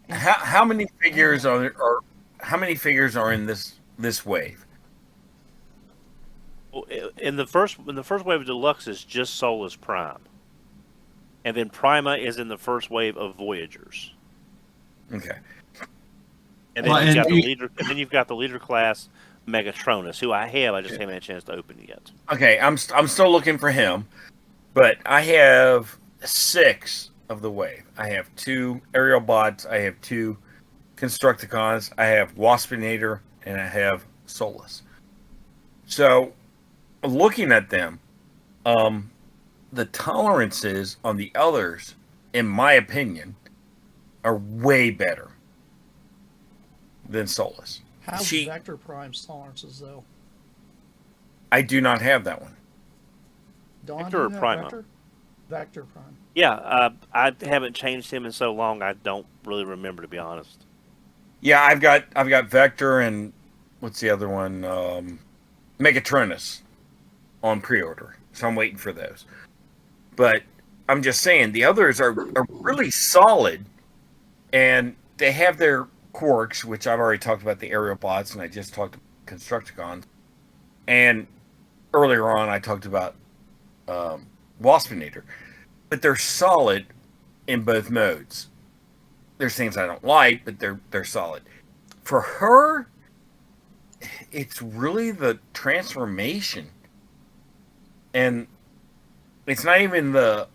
And How many figures are how many figures are in this wave? in the first wave of deluxe is just Solus Prime, and then Prima is in the first wave of Voyagers, Okay. and then Well, you've and got the you- leader, and then you've got the leader class Megatronus, who I just haven't had a chance to open yet. Okay, I'm still looking for him, but I have 6 of the wave. I have 2 aerial bots. I have 2 Constructicons. I have Waspinator, and I have Solus. So, looking at them, the tolerances on the others, in my opinion, are way better than Solus. how's She- Vector Prime's tolerances, though? I do not have that one. Dawn, Vector do or you have Prima? Vector? Vector Prime. Yeah, I haven't changed him in so long. I don't really remember, to be honest. Yeah, I've got Vector and what's the other one? Megatronus on pre-order, so I'm waiting for those. But I'm just saying the others are really solid, and they have their quirks, which I've already talked about the aerial bots, and I just talked about Constructicons, and earlier on I talked about Waspinator, but they're solid in both modes. There's things I don't like, but they're solid. For her, it's really the transformation, and it's not even the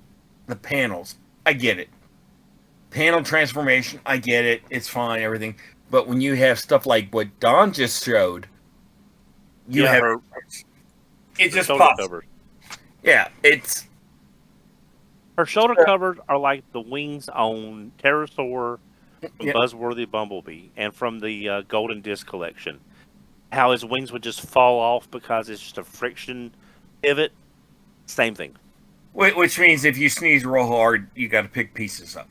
panels. I get it. Panel transformation, I get it. It's fine, everything. But when you have stuff like what Don just showed, you have her it just shoulder pops. covers. Yeah, it's Her shoulder covers are like the wings on Pterosaur from Yeah. Buzzworthy Bumblebee and from the Golden Disc collection. How his wings would just fall off because it's just a friction pivot. Same thing. which means if you sneeze real hard, you got to pick pieces up.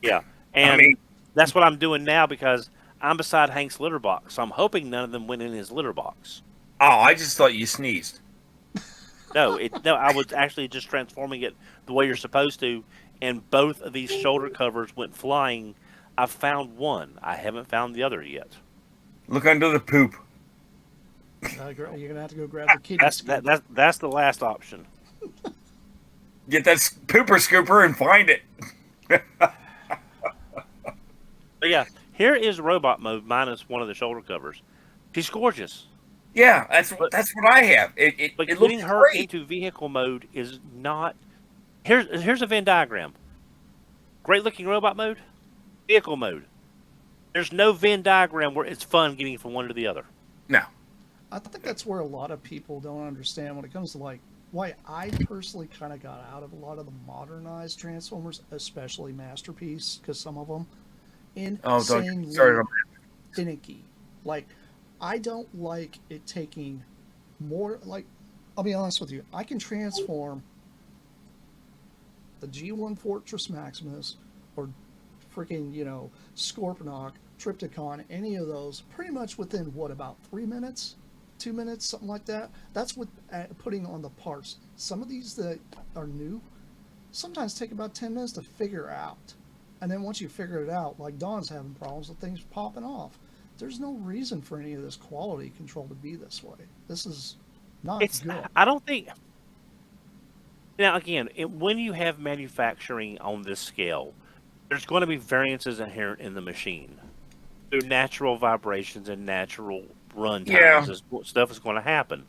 Yeah. And I mean, that's what I'm doing now because I'm beside Hank's litter box. So I'm hoping none of them went in his litter box. oh, I just thought you sneezed. No, I was actually just transforming it the way you're supposed to, and both of these shoulder covers went flying. I found one. I haven't found the other yet. Look under the poop. You're gonna have to go grab the kitty scoop. That's the last option. Get that pooper scooper and find it. But yeah, here is robot mode minus one of the shoulder covers. She's gorgeous. Yeah, that's what I have. It But looks getting her great. into vehicle mode is not. Here's a Venn diagram. Great looking robot mode, vehicle mode. There's no Venn diagram where it's fun getting from one to the other. No. I think that's where a lot of people don't understand when it comes to like why I personally kind of got out of a lot of the modernized Transformers, especially Masterpiece, because some of them insanely finicky. Like, I don't like it taking more. Like, I'll be honest with you, I can transform the G1 Fortress Maximus or freaking Scorponok, Triptychon, any of those, pretty much within what, about 3 minutes? 2 minutes, something like that. That's with putting on the parts. Some of these that are new sometimes take about 10 minutes to figure out. And then once you figure it out, like Don's having problems with things popping off. There's no reason for any of this quality control to be this way. This is not good. I don't think. Now, again, when you have manufacturing on this scale, there's going to be variances inherent in the machine. Through natural vibrations and natural run times, stuff is going to happen.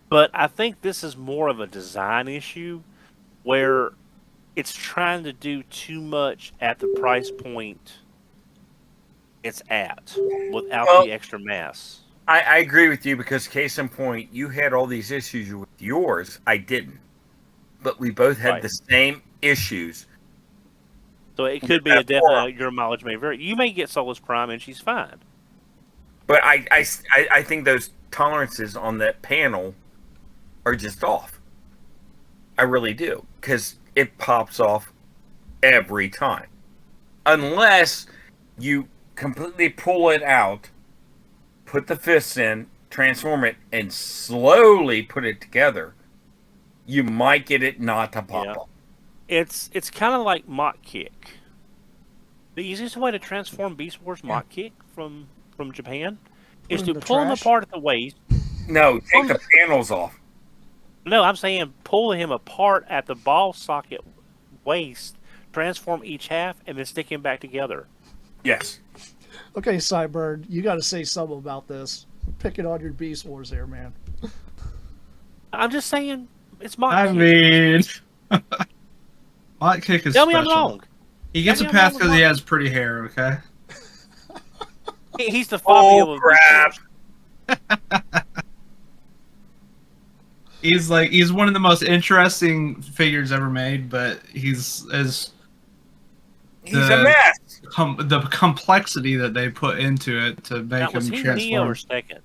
But I think this is more of a design issue where it's trying to do too much at the price point it's at without the extra mass. I agree with you because case in point, you had all these issues with yours. I didn't. But we both had the same issues. So it could be a definite, your mileage may vary. You may get Solus Prime and she's fine. But I think those tolerances on that panel are just off. I really do. Because it pops off every time. Unless you completely pull it out, put the fists in, transform it, and slowly put it together, you might get it not to pop up. It's kind of like Mach Kick. The easiest way to transform Beast Wars Mach Kick from Japan is to pull him apart at the waist. No, take the panels off. No, I'm saying pull him apart at the ball socket waist, transform each half, and then stick him back together. Yes. Okay, Cybird, you got to say something about this. Pick it on your Beast Wars there, man. I'm just saying, it's Mach Kick. I mean, Mach Kick is Tell me special. I'm wrong. He gets a pass because he has pretty hair, okay? He's the Fabio of crap. He's one of the most interesting figures ever made, but he's a mess. The complexity that they put into it to make him transform. Neo or second?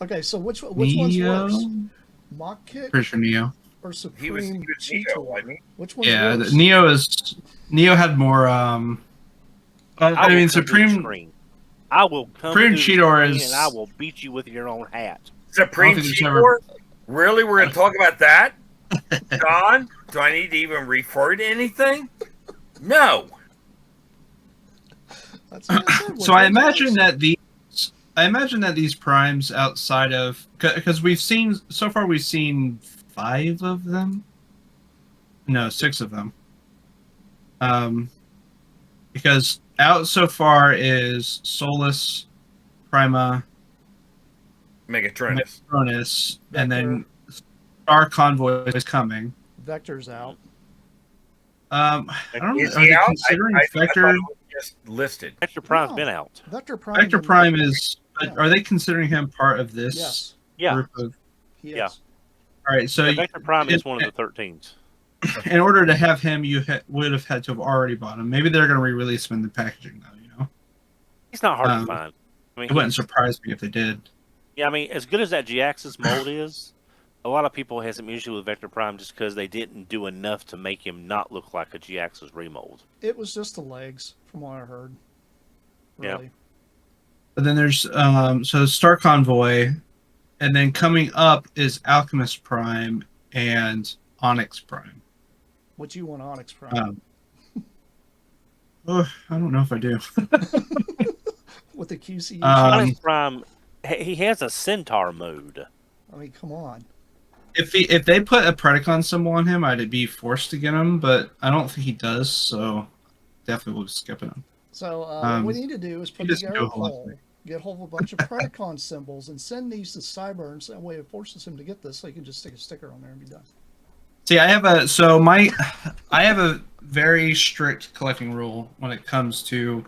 Okay, so which one's worse? Mach Kick? Pretty sure Neo. Or Supreme He was Neo, wasn't he? Which one's worse? Neo had more. I mean, Supreme. I will come Supreme Cheetor is, and I will beat you with your own hat. Supreme Cheetor? Really? We're going to talk about that? Don? Do I need to even refer to anything? No. That's what I said. So I imagine that these primes outside of, because we've seen 5 of them. No, 6 of them. Because out so far is Solus, Prima, Megatronus, and then Star Convoy is coming. Vector's out. I don't know. Is Are he they out? considering I Vector? thought it was just listed. Vector Prime's been out. Vector Prime is. Yeah. Are they considering him part of this? Yes. Yeah. Yes. Yeah. All right. So Vector Prime is one of the 13s. In order to have him, you would have had to have already bought him. Maybe they're going to re-release him in the packaging now. He's not hard to find. I mean, it wouldn't surprise me if they did. Yeah, I mean, as good as that G-Axis mold is, a lot of people have some issue with Vector Prime just because they didn't do enough to make him not look like a G-Axis remold. It was just the legs, from what I heard. Really. Yeah. But then there's so Star Convoy, and then coming up is Alchemist Prime, and Onyx Prime. What you want, Onyx Prime? I don't know if I do. With the QC issue? Onyx Prime, he has a Centaur mode. I mean, come on. If they put a Predacon symbol on him, I'd be forced to get him, but I don't think he does, so definitely we'll skip him. So what we need to do is put he doesn't together a do a whole lot. poll, get hold of a bunch of Predacon symbols, and send these to Cyburns. That way it forces him to get this, so he can just stick a sticker on there and be done. See, I have a very strict collecting rule when it comes to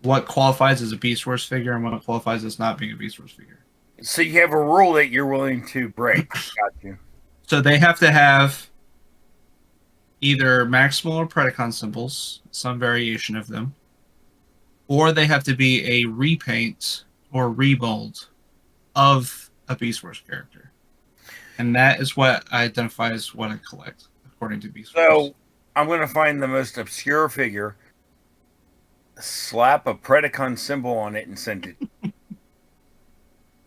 what qualifies as a Beast Wars figure and what qualifies as not being a Beast Wars figure. So you have a rule that you're willing to break. Got you. So they have to have either Maximal or Predacon symbols, some variation of them, or they have to be a repaint or remold of a Beast Wars character. And that is what I identify as what I collect, according to Beast Wars. So I'm going to find the most obscure figure, slap a Predacon symbol on it, and send it.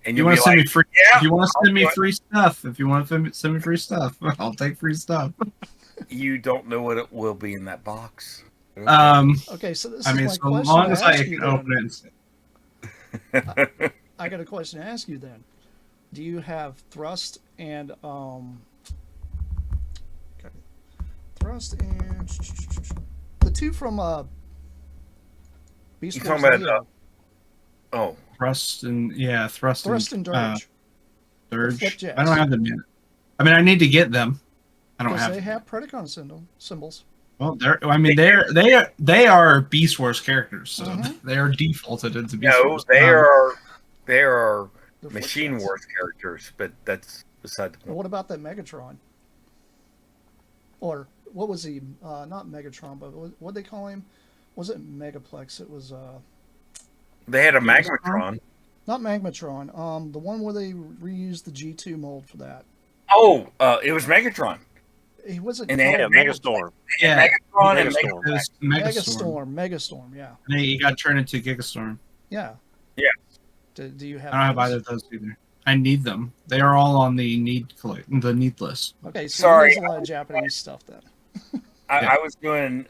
And you you'll want be to send like, me free? yeah, if you want to I'll send me do it. free stuff, if you want to send me free stuff, I'll take free stuff. You don't know what it will be in that box. Okay, so this is my so question long to as I ask you can open then. it. And I got a question to ask you then. Do you have Thrust and Thrust and the two from Beast You Wars talking about, Neo? Oh, Thrust and Thrust and Dirge. Dirge. Flipjacks. I don't have them yet. I mean, I need to get them. I don't Because have they them. have Predacon symbols. Well, they are Beast Wars characters, so they are defaulted into Beast no, Wars. they are They're Machine Flipjacks. Wars characters, but that's beside the Well, point. what about that Megatron? Or what was he? Not Megatron, but what they call him? Was it Megaplex? It was They had a Megatron? Magmatron. not Magmatron. The one where they reused the G2 mold for that. Oh, it was Megatron. He wasn't. And they had Yeah, Megastorm. Yeah, Megatron and Megastorm. it was Megastorm. Megastorm. Yeah, And then he got turned into Gigastorm. yeah. Yeah. Do you have? I don't have those? either of those either. I need them. They are all on the need list. Okay, so Sorry. there's a lot of Japanese stuff then. Yeah. I was doing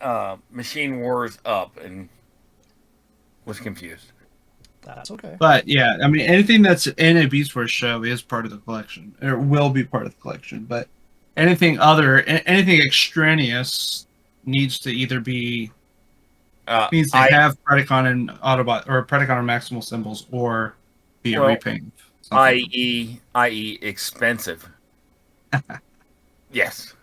Machine Wars up and was confused. That's okay. But yeah, I mean, anything that's in a Beast Wars show is part of the collection, or will be part of the collection. But anything extraneous needs to either be needs to have Predacon and Autobot or Predacon or Maximal symbols, or be a Well, repaint. Something. i.e. expensive. Yes.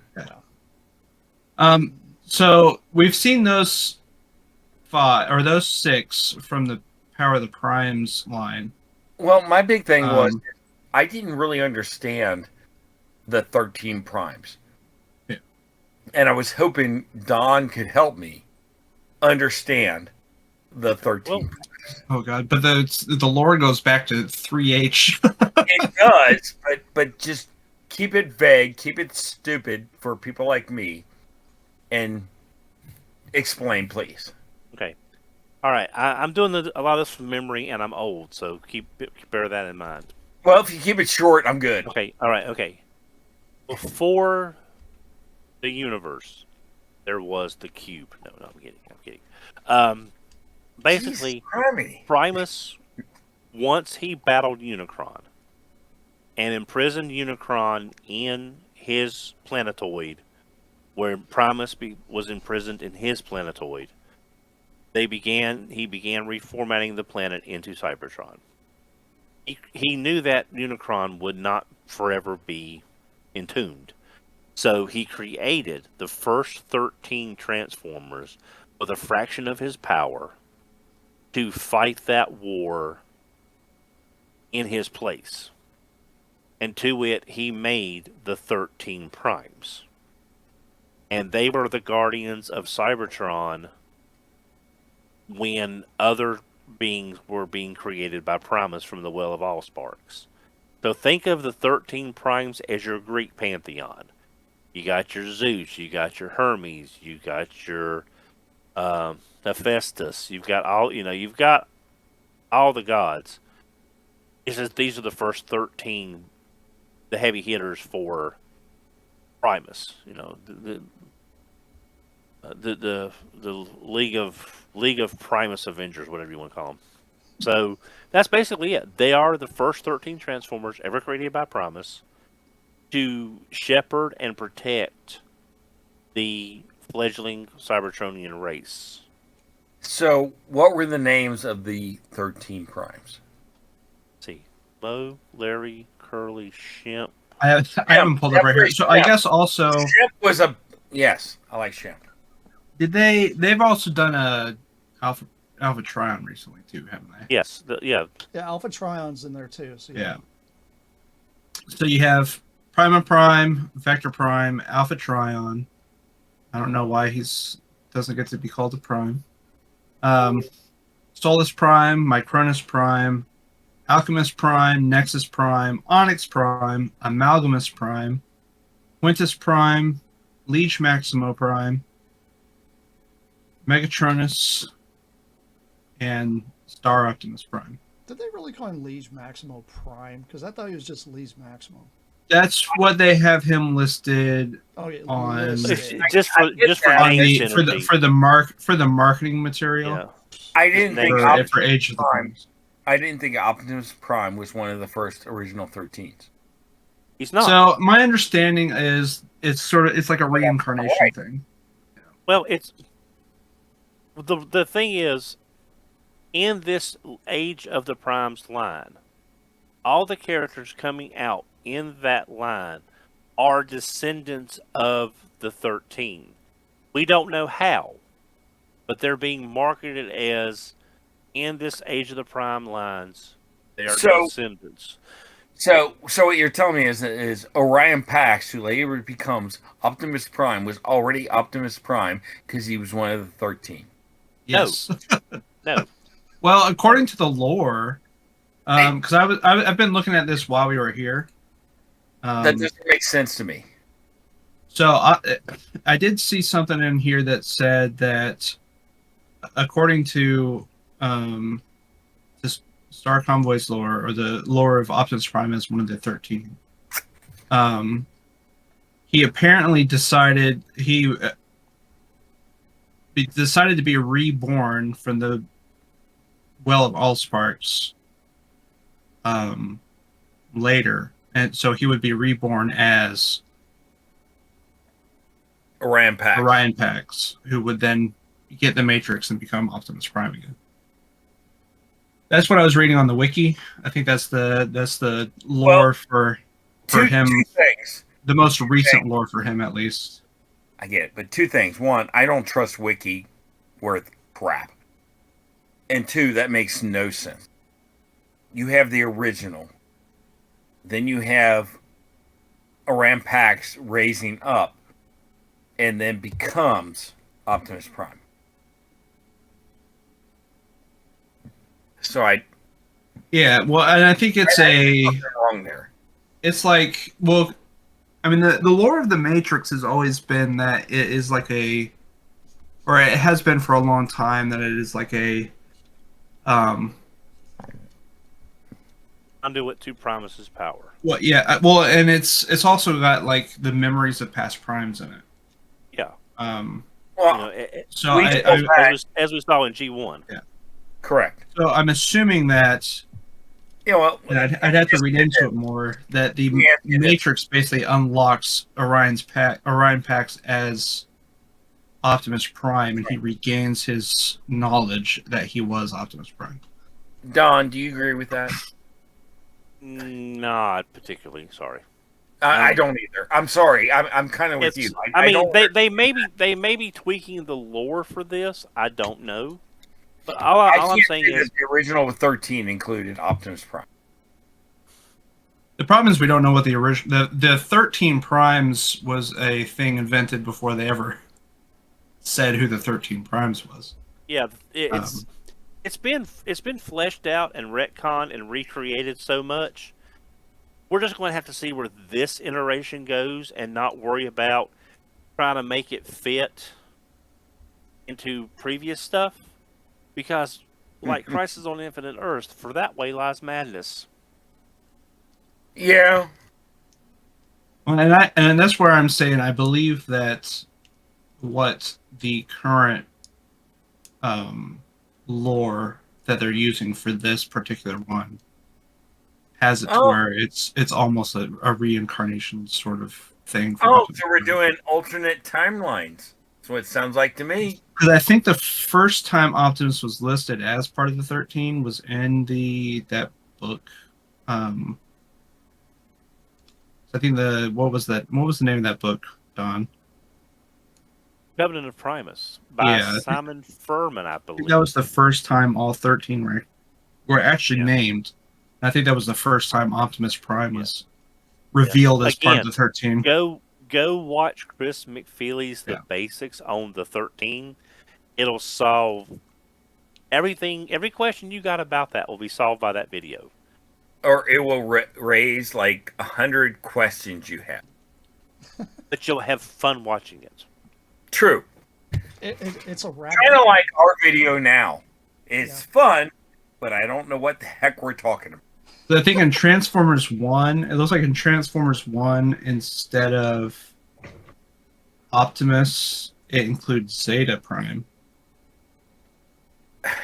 So we've seen those those 6 from the Power of the Primes line. Well, my big thing was Um, I didn't really understand the 13 primes. Yeah. And I was hoping Don could help me understand the 13. Oh god, but the lore goes back to 3H. It does, but just keep it vague, keep it stupid for people like me, and explain, please. Okay. All right. I'm doing a lot of this from memory, and I'm old, so bear that in mind. Well, if you keep it short, I'm good. Okay. All right. Okay. Before the universe, there was the cube. No, I'm kidding. Basically, Jesus, Criminy. Primus, once he battled Unicron and imprisoned Unicron in his planetoid, where Primus was imprisoned in his planetoid, he began reformatting the planet into Cybertron. He knew that Unicron would not forever be entombed. So he created the first 13 Transformers with a fraction of his power to fight that war in his place. And to it, he made the 13 Primes. And they were the guardians of Cybertron when other beings were being created by Primus from the Well of Allsparks. So think of the 13 Primes as your Greek pantheon. You got your Zeus, you got your Hermes, you got your Hephaestus, you've got all the gods. It's just these are the first 13, the heavy hitters for Primus. You know, the League of Primus Avengers, whatever you want to call them. So that's basically it. They are the first 13 Transformers ever created by Primus to shepherd and protect the fledgling Cybertronian race. So, what were the names of the 13 primes? Let's see, Mo, Larry, Curly, Shemp. I haven't pulled up right here. So I guess also Shemp was a yes. I like Shemp. they've also done a Alpha Trion recently too, haven't they? Yes, yeah. Yeah, Alpha Trion's in there too. So Yeah. So you have Prime, Vector Prime, Alpha Trion. I don't know why doesn't get to be called a Prime. Solus Prime, Micronus Prime, Alchemist Prime, Nexus Prime, Onyx Prime, Amalgamus Prime, Quintus Prime, Leech Maximo Prime, Megatronus, and Star Optimus Prime. Did they really call him Liege Maximo Prime? Because I thought he was just Liege Maximo. That's what they have him listed Oh yeah, on listed. just for on name the synergy. for the marketing material. Yeah. I didn't think For Age of the Prime. Primes. I didn't think Optimus Prime was one of the first original 13s. He's not. So my understanding is it's like a reincarnation thing. Well, it's the thing is, in this Age of the Primes line, all the characters coming out in that line are descendants of the 13. We don't know how, but they're being marketed as in this Age of the Prime lines. They are descendants. So what you're telling me is Orion Pax, who later becomes Optimus Prime, was already Optimus Prime because he was one of the 13. Yes. No. Well, according to the lore, because I've been looking at this while we were here. That doesn't make sense to me. So I did see something in here that said that according to this Star Convoy's lore, or the lore of Optimus Prime as one of the 13, he apparently decided to be reborn from the Well of Allsparks later, and so he would be reborn as Orion Pax, who would then get the Matrix and become Optimus Prime again. That's what I was reading on the wiki. I think that's the lore for him. Two things. The most recent lore for him, at least. I get it, but two things. One, I don't trust wiki worth crap. And two, that makes no sense. You have the original. Then you have Orion Pax raising up and then becomes Optimus Prime. So Yeah, well, and I think it's wrong there. It's like, well, I mean, the lore of the Matrix has always been that it is like or it has been for a long time, that it is like a Conduit to Primus's power. well, yeah, well, and it's also got like the memories of past primes in it. Yeah. Well, So as we saw in G1. Yeah. Correct. So I'm assuming that. Yeah, well, And I'd have to read into it more. That the Matrix basically unlocks Orion Pax as Optimus Prime, and he regains his knowledge that he was Optimus Prime. Don, do you agree with that? Not particularly. Sorry. I don't either. I'm sorry. I'm kind of with you. They may be tweaking the lore for this. I don't know. But all I'm saying is the original 13 included Optimus Prime. The problem is we don't know what the original the 13 Primes was a thing invented before they ever said who the 13 Primes was. Yeah, it's been fleshed out and retconned and recreated so much. We're just going to have to see where this iteration goes and not worry about trying to make it fit into previous stuff. Because, like Crisis on Infinite Earth, for that way lies madness. Yeah. And that's where I'm saying I believe that what the current lore that they're using for this particular one has it to Oh, where it's almost a reincarnation sort of thing for oh, Optimus so we're Prime. doing alternate timelines. That's what it sounds like to me. Because I think the first time Optimus was listed as part of the 13 was in that book. Um, I think what was that? What was the name of that book, Don? Covenant of Primus by Yeah, Simon Furman, I I think that was believe. the first time all 13 were actually Yeah, named. And I think that was the first time Optimus Prime yeah, was yeah. revealed as part of Again, the 13. go watch Chris McFeely's The Yeah. Basics on the 13. It'll solve everything. Every question you got about that will be solved by that video. Or it will raise like 100 questions you have. But you'll have fun watching it. True. It's a rabbit. Kind of like our video now. It's Yeah. fun, but I don't know what the heck we're talking about. So I think in Transformers 1, it looks like in Transformers 1, instead of Optimus, it includes Zeta Prime.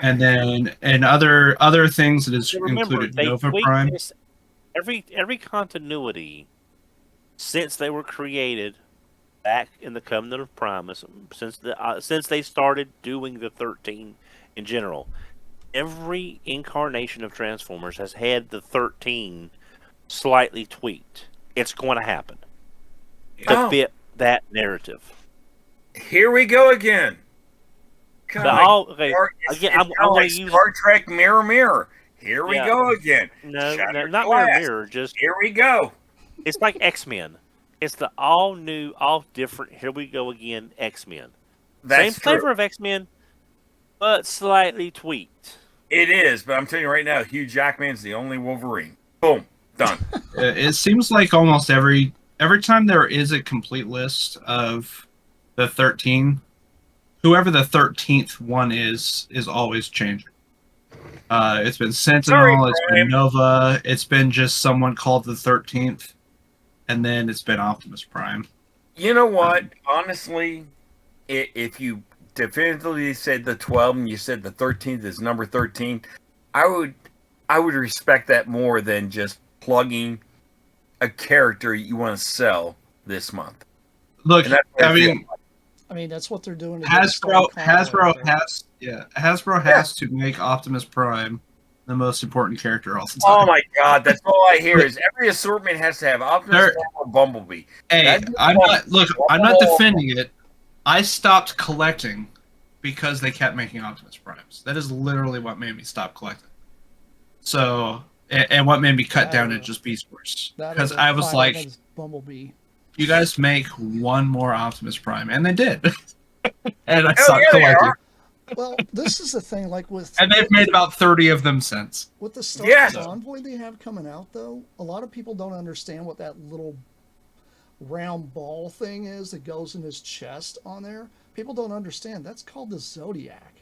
And then and other things it is So remember, included they Nova tweak Prime. this every continuity since they were created back in the Covenant of Primus, since they started doing the 13 in general. Every incarnation of Transformers has had the 13 slightly tweaked. It's going to happen to Oh, fit that narrative. here we go again. Kind The of like all okay it's again. kind I'm of going like to use Star Trek Mirror Mirror. Here we yeah. go again. No, Shattered not glass. mirror. Just Here we go. it's like X-Men. It's the all new, all different. Here we go again. X-Men. Same That's true. flavor of X-Men, but slightly tweaked. It is, but I'm telling you right now, Hugh Jackman's the only Wolverine. Boom, done. It seems like almost every time there is a complete list of the 13, whoever the 13th one is always changing. It's been Sorry, Sentinel, it's been Prime. Nova, it's been just someone called the 13th, and then it's been Optimus Prime. You know what? Honestly, if you definitively said the 12 and you said the 13th is number 13, I would respect that more than just plugging a character you want to sell this month. Look, And that's what I feel mean, like. I mean, that's what they're doing. To get Star Hasbro Conway out there. Hasbro has to make Optimus Prime the most important character all the Oh time. my God, that's all I hear is every assortment has to have Optimus There- Prime or Bumblebee. Hey, That's I'm not all. defending it. I stopped collecting because they kept making Optimus Primes. That is literally what made me stop collecting. So, and what made me cut down at just Beast Wars. Because I was like, Bumblebee. you guys make one more Optimus Prime. And they did. And I Hell stopped yeah, they collecting. are. Well, this is the thing. Like with And they've made about 30 of them since. with the Star Yeah. Convoy they have coming out, though, a lot of people don't understand what that little round ball thing is that goes in his chest on there. People don't understand. That's called the Zodiac.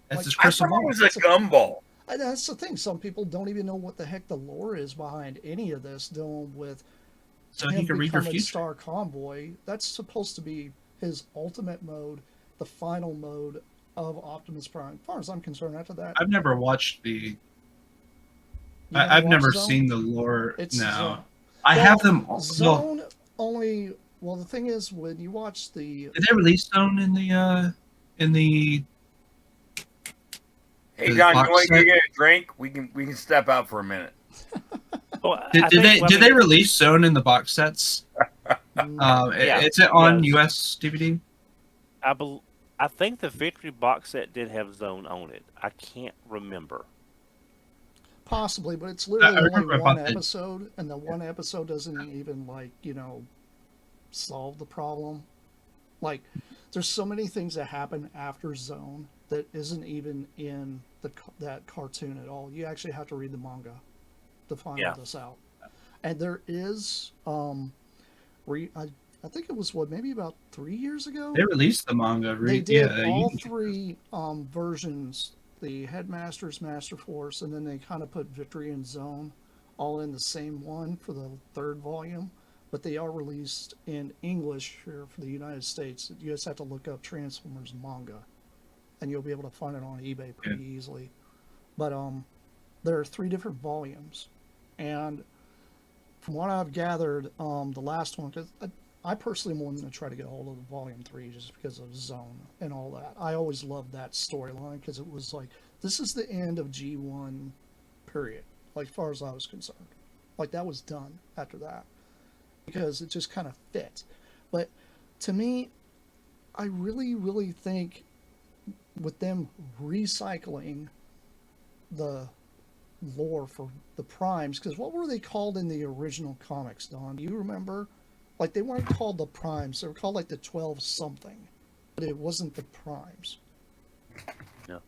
That's Like, his I crystal thought it ball. was a gumball. And that's the thing. Some people don't even know what the heck the lore is behind any of this dealing with So him he can read your becoming future. Star Convoy. That's supposed to be his ultimate mode, the final mode of Optimus Prime. As far as I'm concerned, after that, I've never watched the. you I've watched never Zone? seen the lore. It's No, Zone. I Well, have them. Well, Zone only. Well, the thing is, when you watch the did they release Zone in the? Hey The Don, you box want to set? get a drink? We can step out for a minute. Well, Did, I did think- they I did mean, they release Zone in the box sets? Yeah. Is it on Yes. US DVD? I think the Victory box set did have Zone on it. I can't remember. possibly, but it's I literally remember only one about the- episode, and the one episode doesn't even solve the problem. Like, there's so many things that happen after Zone that isn't even in that cartoon at all. You actually have to read the manga to find all this out. And there is, I think it was maybe about 3 years ago. They released the manga. They did yeah, all you- three versions: the Headmasters, Master Force, and then they kind of put Victory and Zone all in the same one for the third volume. but they are released in English here for the United States. You just have to look up Transformers manga, and you'll be able to find it on eBay pretty easily. But there are 3 different volumes, and from what I've gathered, the last one, because I personally wanted to try to get a hold of the volume 3 just because of Zone and all that. I always loved that storyline because it was like, this is the end of G1 period, like, as far as I was concerned. Like, that was done after that because it just kind of fit. But to me, I really, really think with them recycling the lore for the primes, because what were they called in the original comics, Don? Do you remember? Like, they weren't called the primes. They were called like the 12 something, but it wasn't the primes. No.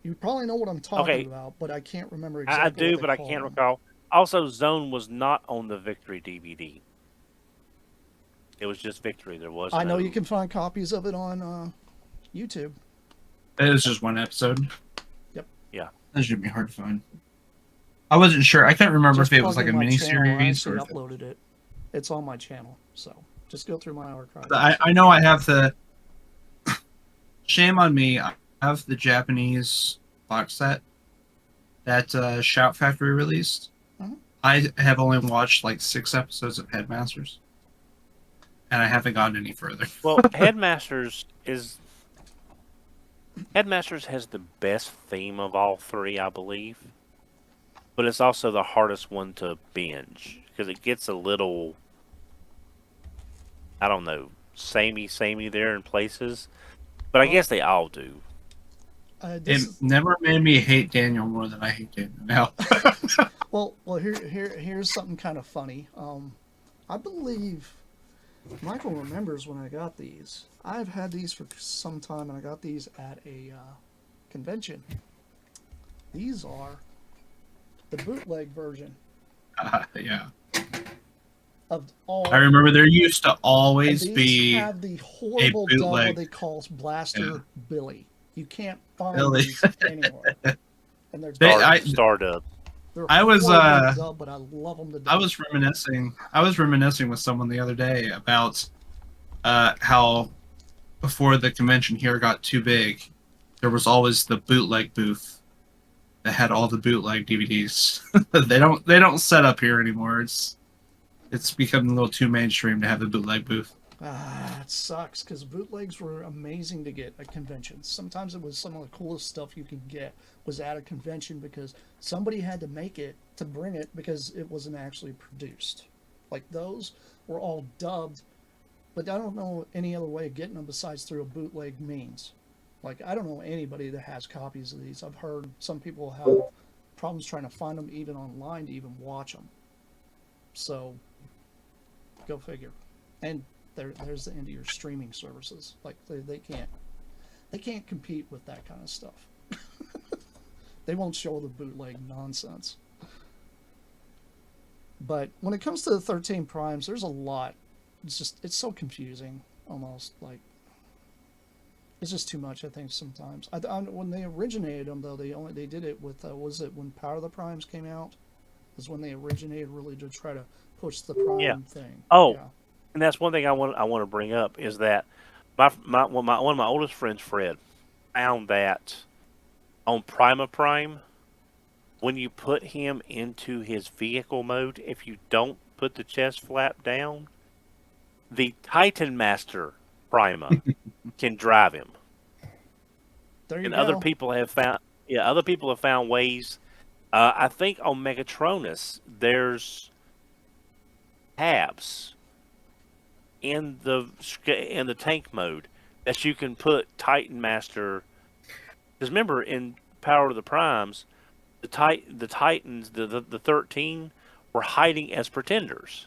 You probably know what I'm talking Okay. about, but I can't remember exactly. I do, what they but I called can't them. recall. Also, Zone was not on the Victory DVD. It was just Victory. There was. I know no... you can find copies of it on YouTube. It was just one episode. Yep. Yeah. That should be hard to find. I wasn't sure. I can't remember Just if it was plug like a in my mini channel. I series actually or. uploaded it. It's on my channel, so just go through my archives. I know I have the. Shame on me. I have the Japanese box set that Shout Factory released. Mhm. I have only watched like 6 episodes of Headmasters, and I haven't gotten any further. Well, Headmasters has the best theme of all 3, I believe. But it's also the hardest one to binge because it gets a little, I don't know, samey there in places. But I guess they all do. This It is, never made me hate Daniel more than I hate Daniel now. well, here's something kind of funny. I believe Michael remembers when I got these. I've had these for some time, and I got these at a convention. These are the bootleg version Yeah. of all. I remember there used to And always these be have the horrible dub bootleg. what they call Blaster Yeah. Billy. You can't find Billy. these anywhere. And they're Star Dub. they're I was, horrible dub, but I love them to death. I was reminiscing with someone the other day about how before the convention here got too big, there was always the bootleg booth that had all the bootleg DVDs. they don't set up here anymore. It's become a little too mainstream to have the bootleg booth. It sucks because bootlegs were amazing to get at conventions. Sometimes it was some of the coolest stuff you could get was at a convention because somebody had to make it to bring it because it wasn't actually produced. Like those were all dubbed, but I don't know any other way of getting them besides through a bootleg means. Like I don't know anybody that has copies of these. I've heard some people have problems trying to find them even online to even watch them. So go figure. And there's the end of your streaming services. Like they can't compete with that kind of stuff. They won't show the bootleg nonsense. But when it comes to the 13 primes, there's a lot. It's so confusing, almost like it's just too much. I think sometimes. When they originated them, though, they did it with was it when Power of the Primes came out? Is when they originated really to try to push the prime thing. Oh, yeah. And that's one thing I want to bring up is that one of my oldest friends, Fred, found that on Prima Prime, when you put him into his vehicle mode, if you don't put the chest flap down, the Titan Master Prima can drive him. There you and go. other people have found ways. I think on Megatronus there's tabs in the tank mode that you can put Titan Master. Because remember, in Power of the Primes, the Titans, the 13 were hiding as pretenders.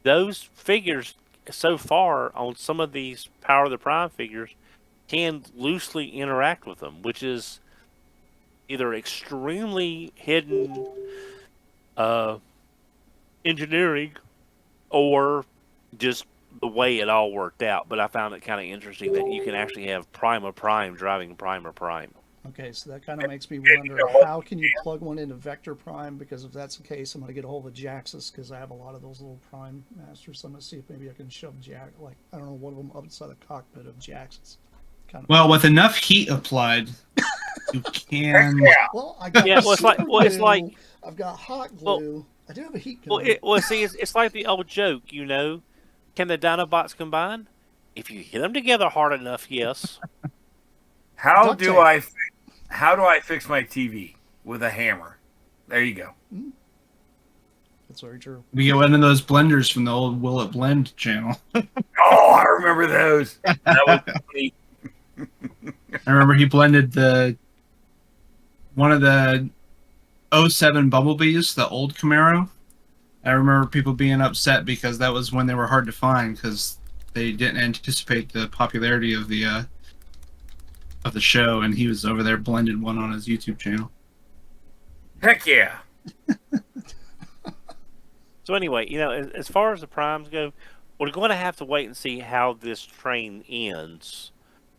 Those figures, so far on some of these Power of the Prime figures, can loosely interact with them, which is either extremely hidden engineering or just the way it all worked out. But I found it kind of interesting that you can actually have Prima Prime driving Prima Prime. Okay, so that kind of makes me you wonder, know what? how can you plug one into Vector Prime? Because if that's the case, I'm going to get a hold of Jaxus because I have a lot of those little Prime Masters. So I'm going to see if maybe I can shove like, I don't know, one of them up inside the cockpit of Jaxus. Kind of. Well, with enough heat applied, you Heck can. yeah. Well, I got Yeah, the well, super it's like, glue. I've got hot well, glue. I do have a heat gun. see, it's like the old joke, you know. Can the Dinobots combine? If you hit them together hard enough, yes. How Duct do tape. I fix my TV with a hammer? There you go. That's very true. We get one of those blenders from the old Will It Blend channel. Oh, I remember those. That was funny. I remember he blended one of the '07 Bumblebees, the old Camaro. I remember people being upset because that was when they were hard to find because they didn't anticipate the popularity of the show, and he was over there blended one on his YouTube channel. Heck yeah. So anyway, you know, as far as the primes go, we're going to have to wait and see how this train ends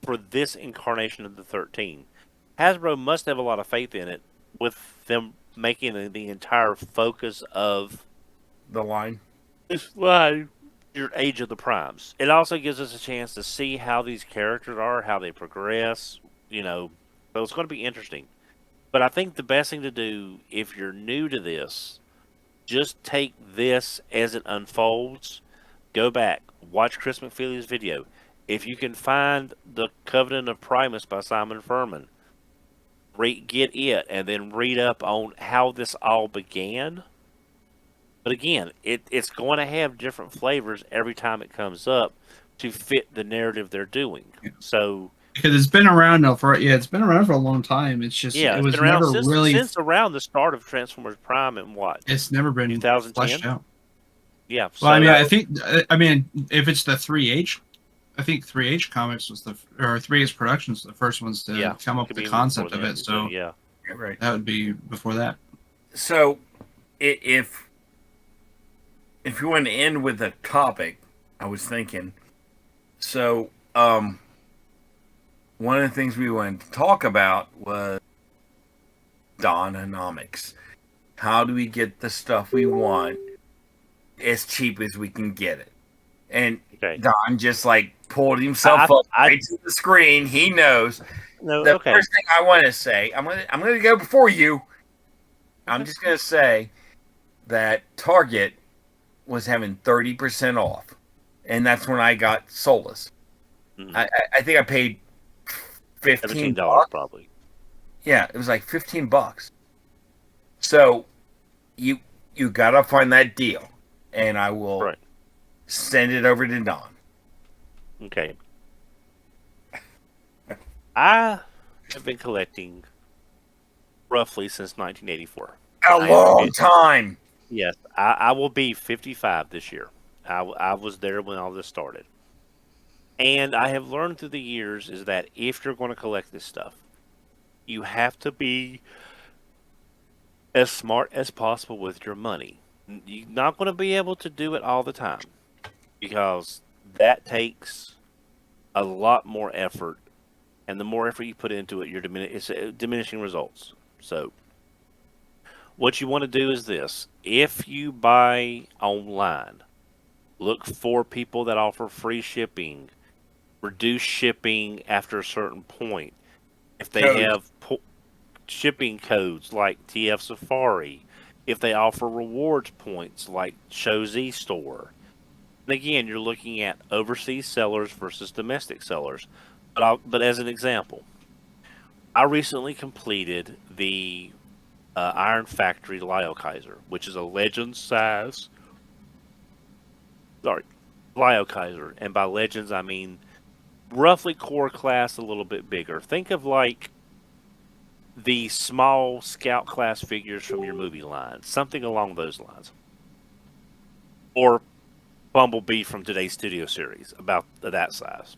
for this incarnation of the 13. Hasbro must have a lot of faith in it, with them making the entire focus of The line. this line your Age of the Primes. It also gives us a chance to see how these characters are, how they progress, you know. So it's going to be interesting. But I think the best thing to do if you're new to this, just take this as it unfolds. Go back, watch Chris McFeely's video. If you can find the Covenant of Primus by Simon Furman, get it, and then read up on how this all began. But again, it's going to have different flavors every time it comes up to fit the narrative they're doing. So Because it's been around now it's been around for a long time. It's just yeah, it it's was been around never really since around the start of Transformers Prime and what? it's never been 2010? fleshed out. Yeah. Well, So, I mean, if it's the 3H, I think 3H Comics was or 3H Productions the first ones to yeah, come up could with be the concept before of then, it. So yeah. Yeah, right. that would be before that. So, if you want to end with a topic, I was thinking. So, one of the things we wanted to talk about was Dononomics. How do we get the stuff we want as cheap as we can get it? And Okay. Don just like pulled himself up right to the screen. He knows. No, The okay. first thing I want to say, I'm gonna go before you. I'm just gonna say that Target was having 30% off, and that's when I got Solus. Mhm. I think I paid $15 $17 probably. Yeah, it was like $15. So you gotta find that deal, and I will Right. send it over to Don. Okay. I have been collecting roughly since 1984. A long time. Yes, I will be 55 this year. I was there when all this started. And I have learned through the years is that if you're going to collect this stuff, you have to be as smart as possible with your money. You're not going to be able to do it all the time because that takes a lot more effort. And the more effort you put into it, it's diminishing results. So what you want to do is this. If you buy online, look for people that offer free shipping, reduce shipping after a certain point. If they have shipping codes like TF Safari, if they offer rewards points like Show Z Store. And again, you're looking at overseas sellers versus domestic sellers. But as an example, I recently completed the Iron Factory Lyle Kaiser, which is a legend size. Sorry, Lyle Kaiser, and by legends I mean roughly core class, a little bit bigger. Think of like the small Scout class figures from your movie line, something along those lines, or Bumblebee from today's studio series, about that size.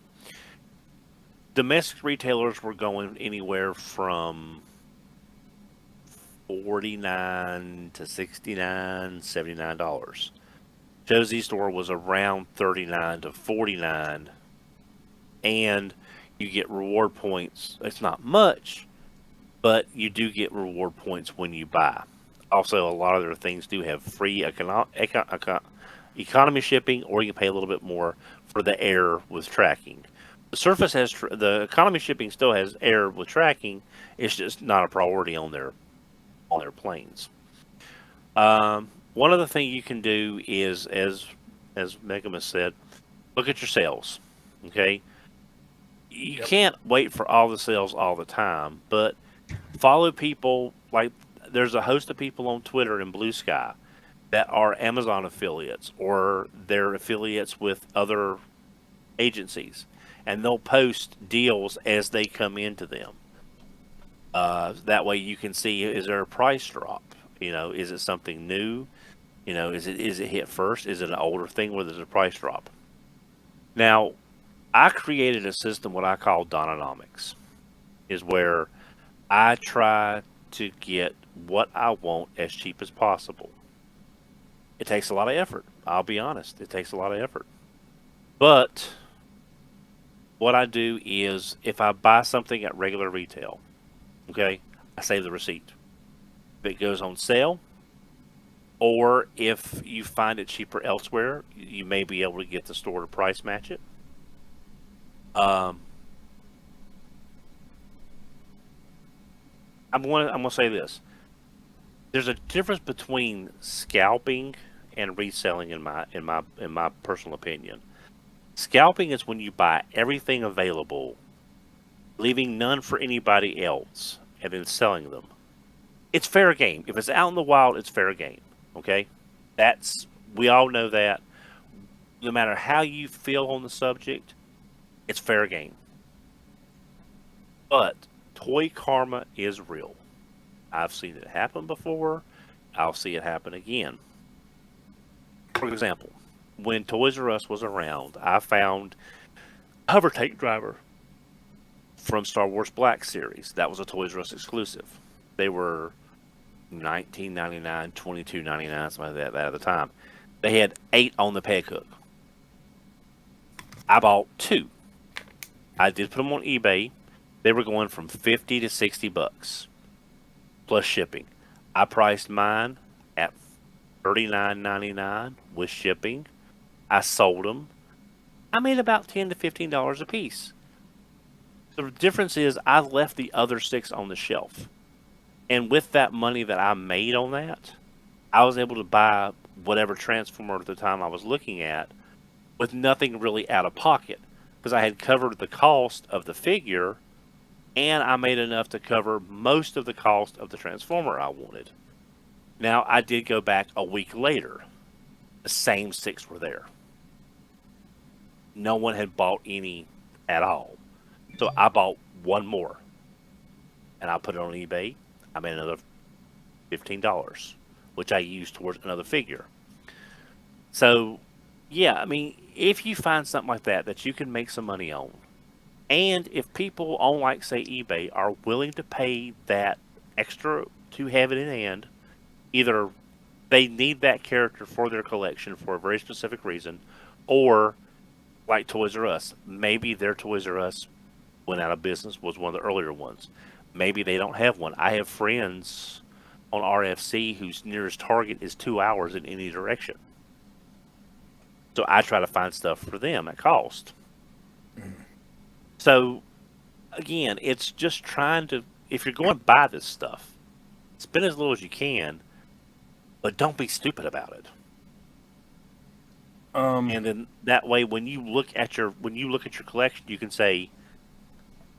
Domestic retailers were going anywhere from $49 to $69, $79. Josie Store was around $39 to $49, and you get reward points. It's not much, but you do get reward points when you buy. Also, a lot of their things do have free economy shipping, or you can pay a little bit more for the air with tracking. The Surface has the economy shipping still has air with tracking. It's just not a priority on their planes. One other thing you can do is, as Megamus said, look at your sales. Okay, you can't wait for all the sales all the time, but follow people. Like, there's a host of people on Twitter and Blue Sky that are Amazon affiliates, or they're affiliates with other agencies, and they'll post deals as they come into them. That way you can see, is there a price drop? Is it something new? Is it hit first? Is it an older thing where there's a price drop? Now, I created a system what I call Dononomics, is where I try to get what I want as cheap as possible. It takes a lot of effort. I'll be honest. It takes a lot of effort. But what I do is, if I buy something at regular retail, okay, I save the receipt. If it goes on sale, or if you find it cheaper elsewhere, you may be able to get the store to price match it. I'm gonna say this. There's a difference between scalping and reselling in my personal opinion. Scalping is when you buy everything available, leaving none for anybody else, and then selling them. It's fair game. If it's out in the wild, it's fair game. Okay? We all know that. No matter how you feel on the subject, it's fair game. But toy karma is real. I've seen it happen before. I'll see it happen again. For example, when Toys R Us was around, I found a hover tank driver from Star Wars Black Series. That was a Toys R Us exclusive. They were $19.99, $22.99, something like that at the time. They had 8 on the peg hook. I bought 2. I did put them on eBay. They were going from 50 to $60 plus shipping. I priced mine at $39.99 with shipping. I sold them. I made about $10 to $15 a piece. The difference is I left the other 6 on the shelf. And with that money that I made on that, I was able to buy whatever Transformer at the time I was looking at with nothing really out of pocket, because I had covered the cost of the figure, and I made enough to cover most of the cost of the Transformer I wanted. Now, I did go back a week later. The same 6 were there. No one had bought any at all. So I bought one more, and I put it on eBay. I made another $15, which I used towards another figure. So, yeah, I mean, if you find something like that you can make some money on, and if people on, like, say, eBay are willing to pay that extra to have it in hand, either they need that character for their collection for a very specific reason, or, like Toys R Us, maybe their Toys R Us went out of business, was one of the earlier ones. Maybe they don't have one. I have friends on RFC whose nearest target is 2 hours in any direction. So I try to find stuff for them at cost. So, again, it's just trying to, if you're going to buy this stuff, spend as little as you can, but don't be stupid about it. And then that way, when you look at your collection, you can say,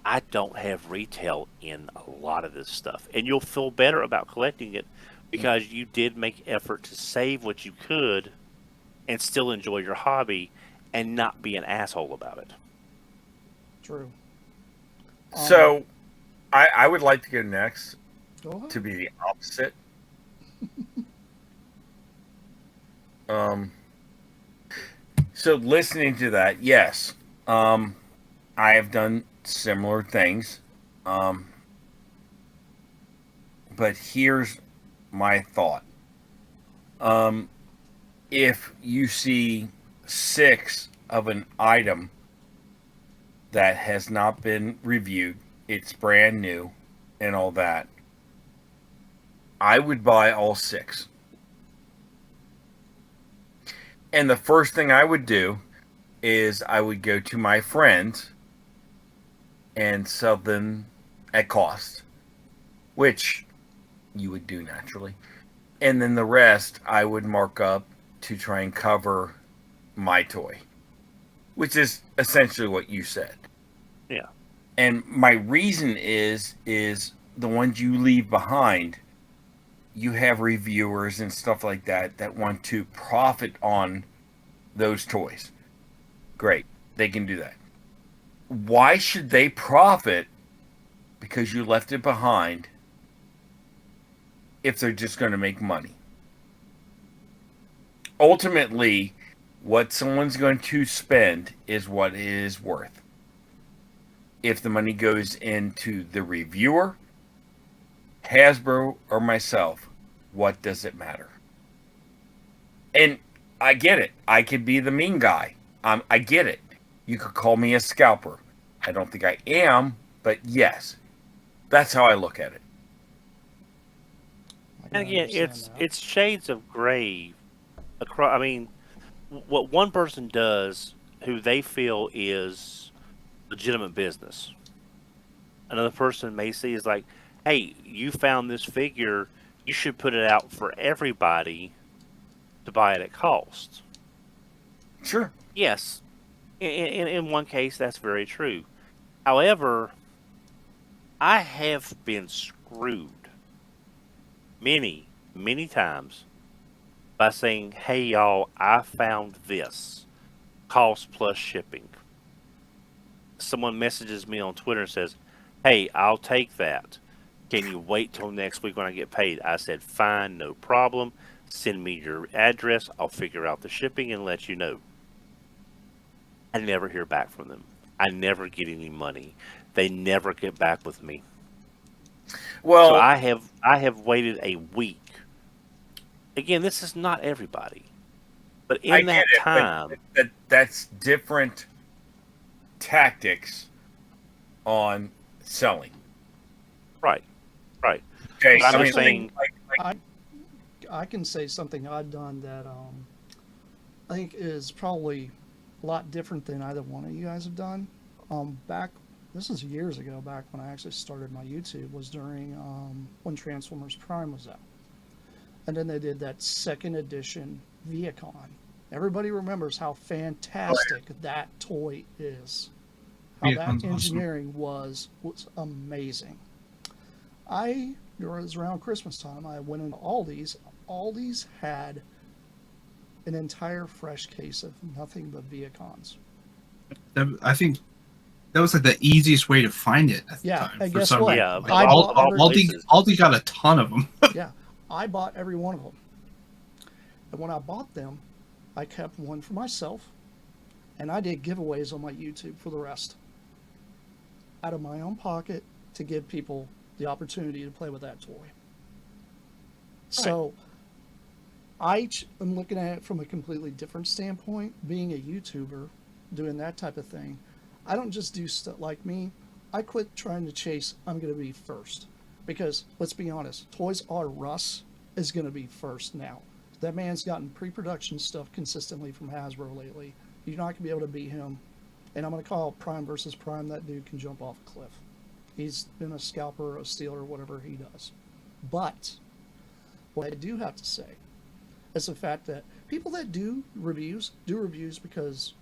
I don't have retail in a lot of this stuff, and you'll feel better about collecting it because you did make effort to save what you could and still enjoy your hobby and not be an asshole about it. True. So, I would like to go next Go ahead. to be the opposite. So listening to that, yes, I have done similar things. But here's my thought. If you see 6 of an item that has not been reviewed, it's brand new, and all that, I would buy all 6. And the first thing I would do is I would go to my friends and sell them at cost, which you would do naturally. And then the rest I would mark up to try and cover my toy, which is essentially what you said. Yeah. And my reason is the ones you leave behind, you have reviewers and stuff like that that want to profit on those toys. Great. They can do that. Why should they profit because you left it behind if they're just going to make money? Ultimately, what someone's going to spend is what it is worth. If the money goes into the reviewer, Hasbro, or myself, what does it matter? And I get it. I could be the mean guy. I get it. You could call me a scalper. I don't think I am, but yes, that's how I look at it. I can And again, understand that. it's shades of gray across. I mean, what one person does, who they feel is legitimate business, another person may see is like, hey, you found this figure, you should put it out for everybody to buy it at cost. Sure. Yes, in one case, that's very true. However, I have been screwed many, many times by saying, hey, y'all, I found this. Cost plus shipping. Someone messages me on Twitter and says, hey, I'll take that. Can you wait till next week when I get paid? I said, fine, no problem. Send me your address. I'll figure out the shipping and let you know. I never hear back from them. I never get any money. They never get back with me. So Well, I have waited a week. Again, this is not everybody. But I in get that it, time, but that's different tactics on selling. right, right. Okay, But I'm I just mean, saying, I can say something I've done that I think is probably a lot different than either one of you guys have done. Back, this is years ago, back when I actually started my YouTube, was during when Transformers Prime was out. And then they did that second edition Viacon. Everybody remembers how fantastic that toy is. How that Viacon's awesome. engineering was amazing. It was around Christmas time. I went into Aldi's. Aldi's had an entire fresh case of nothing but Viacons. I think that was like the easiest way to find it at the Yeah, time. and For guess some what? reason. yeah, Like, a lot, a lot of Aldi, places. Aldi got a ton of them. Yeah, I bought every one of them. And when I bought them, I kept one for myself, and I did giveaways on my YouTube for the rest, out of my own pocket, to give people the opportunity to play with that toy. So am looking at it from a completely different standpoint. Being a YouTuber, doing that type of thing, I don't just do stuff like me. I quit trying to chase, I'm going to be first. Because, let's be honest, Toys R Us is going to be first now. That man's gotten pre-production stuff consistently from Hasbro lately. You're not going to be able to beat him. And I'm going to call Prime versus Prime. That dude can jump off a cliff. He's been a scalper, a stealer, whatever he does. But what I do have to say is the fact that people that do reviews because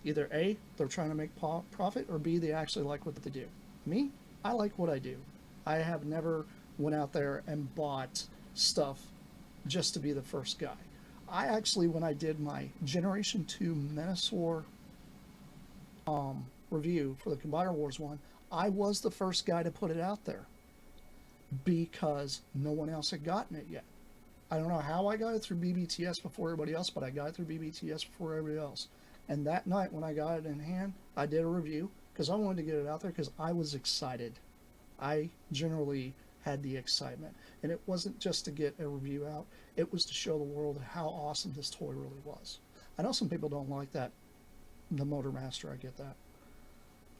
either A, they're trying to make profit, or B, they actually like what they do. Me, I like what I do. I have never went out there and bought stuff just to be the first guy. I actually, when I did my Generation 2 Menasor review for the Combiner Wars one, I was the first guy to put it out there because no one else had gotten it yet. I don't know how I got it through BBTS before everybody else, but I got it through BBTS before everybody else. And that night when I got it in hand, I did a review because I wanted to get it out there because I was excited. I generally had the excitement. And it wasn't just to get a review out, it was to show the world how awesome this toy really was. I know some people don't like that, the Motor Master, I get that.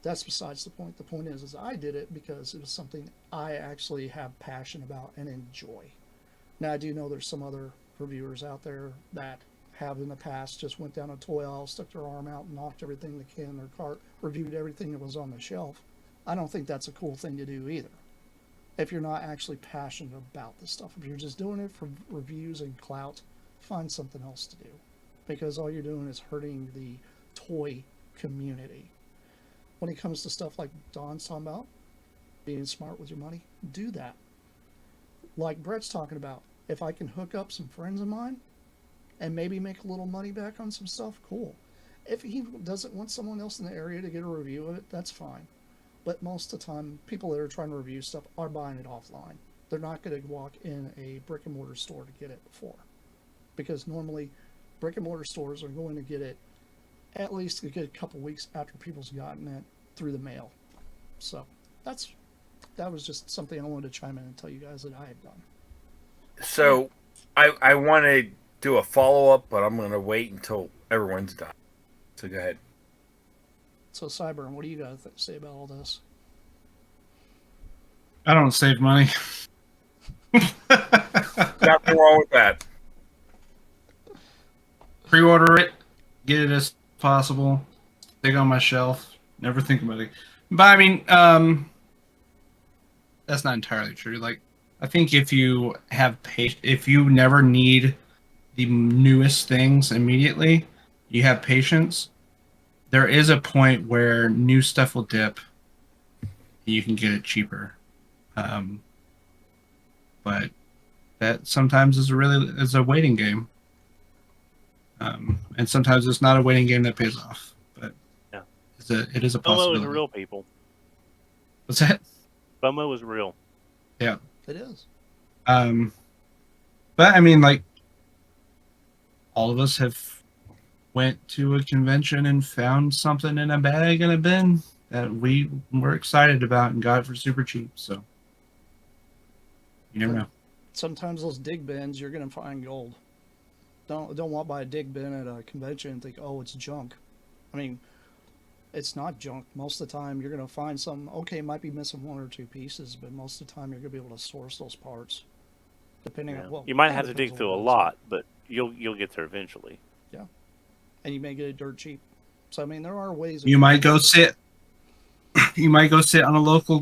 that's besides the point. The point is I did it because it was something I actually have passion about and enjoy. Now I do know there's some other reviewers out there that have in the past just went down a toy aisle, stuck their arm out, and knocked everything that came in their cart, reviewed everything that was on the shelf. I don't think that's a cool thing to do either. If you're not actually passionate about this stuff, if you're just doing it for reviews and clout, find something else to do. Because all you're doing is hurting the toy community. When it comes to stuff like Don's talking about, being smart with your money, do that. Like Brett's talking about, if I can hook up some friends of mine and maybe make a little money back on some stuff, cool. If he doesn't want someone else in the area to get a review of it, that's fine. But most of the time, people that are trying to review stuff are buying it offline. They're not going to walk in a brick and mortar store to get it before. Because normally, brick and mortar stores are going to get it at least a good couple weeks after people's gotten it through the mail. So that was just something I wanted to chime in and tell you guys that I have done. So I want to do a follow up, but I'm going to wait until everyone's done. So go ahead. So Cyburn, what do you guys say about all this? I don't save money. Nothing wrong with that. Pre-order it, get it as possible, stick on my shelf, never think about it. But I mean, that's not entirely true. Like, I think if you have if you never need the newest things immediately, you have patience. There is a point where new stuff will dip. You can get it cheaper, but that sometimes is a waiting game. And sometimes it's not a waiting game that pays off, but Yeah. it is a FOMO possibility. is real, people. What's that? FOMO is real. Yeah. It is. But I mean, like, all of us have went to a convention and found something in a bag and a bin that we were excited about and got for super cheap. So you never know. Sometimes those dig bins, you're gonna find gold. Don't walk by a dig bin at a convention and think, oh, it's junk. I mean, it's not junk. Most of the time, you're gonna find some. Okay, it might be missing one or two pieces, but most of the time, you're gonna be able to source those parts. Depending on You might have to depends dig on through a what it is. lot, but you'll get there eventually. Yeah, and you may get it dirt cheap. So I mean, there are ways. You might go sit. You might go sit on a local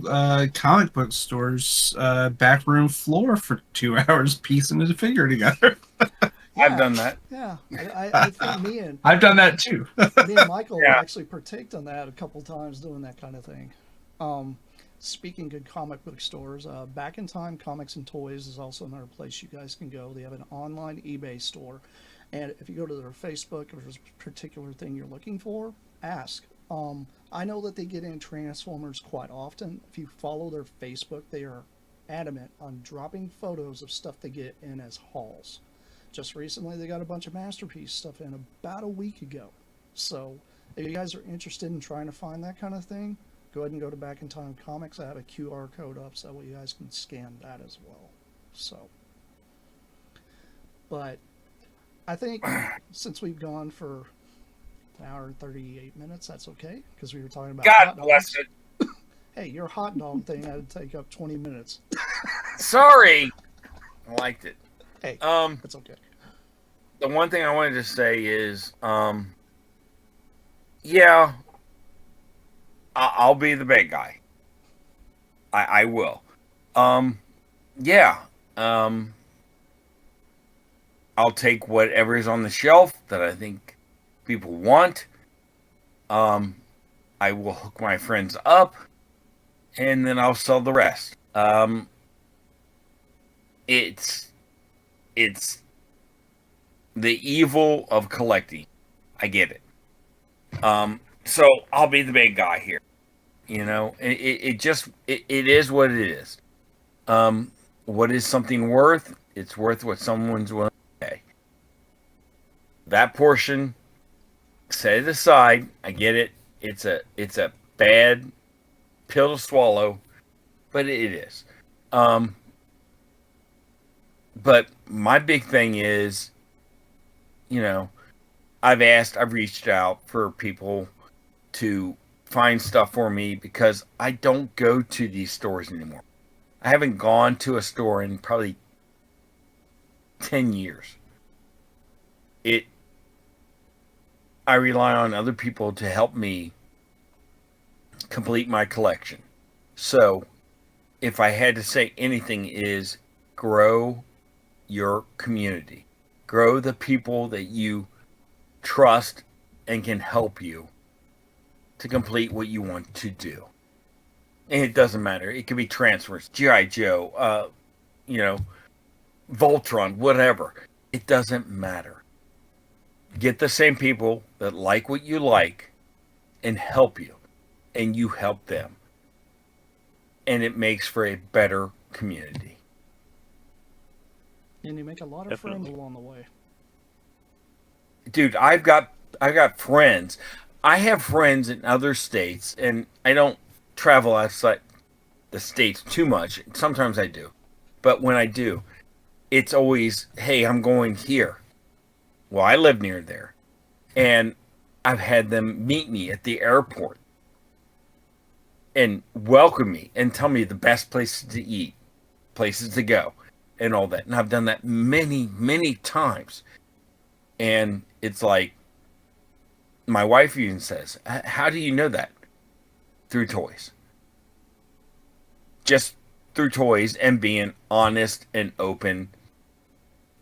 comic book store's back room floor for 2 hours piecing the figure together. I've done that. Yeah, I think me and I've done that too. me and Michael Yeah. actually partaked on that a couple times doing that kind of thing. Speaking of comic book stores, Back in Time Comics and Toys is also another place you guys can go. They have an online eBay store. And if you go to their Facebook, if there's a particular thing you're looking for, ask. I know that they get in Transformers quite often. If you follow their Facebook, they are adamant on dropping photos of stuff they get in as hauls. Just recently, they got a bunch of Masterpiece stuff in about a week ago. So if you guys are interested in trying to find that kind of thing, go ahead and go to Back in Time Comics. I have a QR code up so you guys can scan that as well. So, but I think since we've gone for an hour and 38 minutes, that's okay because we were talking about God hot dogs. bless it. Hey, your hot dog thing had to take up 20 minutes. Sorry. I liked it. Hey, that's okay. The one thing I wanted to say is, yeah, I'll be the bad guy. I will. Yeah. I'll take whatever is on the shelf that I think people want. I will hook my friends up, and then I'll sell the rest. It's the evil of collecting. I get it. So I'll be the big guy here. You know, it is what it is. What is something worth? It's worth what someone's willing to pay. That portion, set it aside. I get it. It's a bad pill to swallow, but it is. But my big thing is, you know, I've reached out for people to find stuff for me because I don't go to these stores anymore. I haven't gone to a store in probably 10 years. I rely on other people to help me complete my collection. So, if I had to say anything is grow your community. Grow the people that you trust and can help you to complete what you want to do. And it doesn't matter. It could be Transformers, G.I. Joe, Voltron, whatever. It doesn't matter. Get the same people that like what you like and help you, and you help them. And it makes for a better community. And you make a lot of Definitely. friends along the way. Dude, I've got friends. I have friends in other states, and I don't travel outside the states too much. Sometimes I do, but when I do, it's always, hey, I'm going here. Well, I live near there, and I've had them meet me at the airport and welcome me and tell me the best places to eat, places to go, and all that. And I've done that many, many times. And it's like, my wife even says, how do you know that? Through toys. Just through toys and being honest and open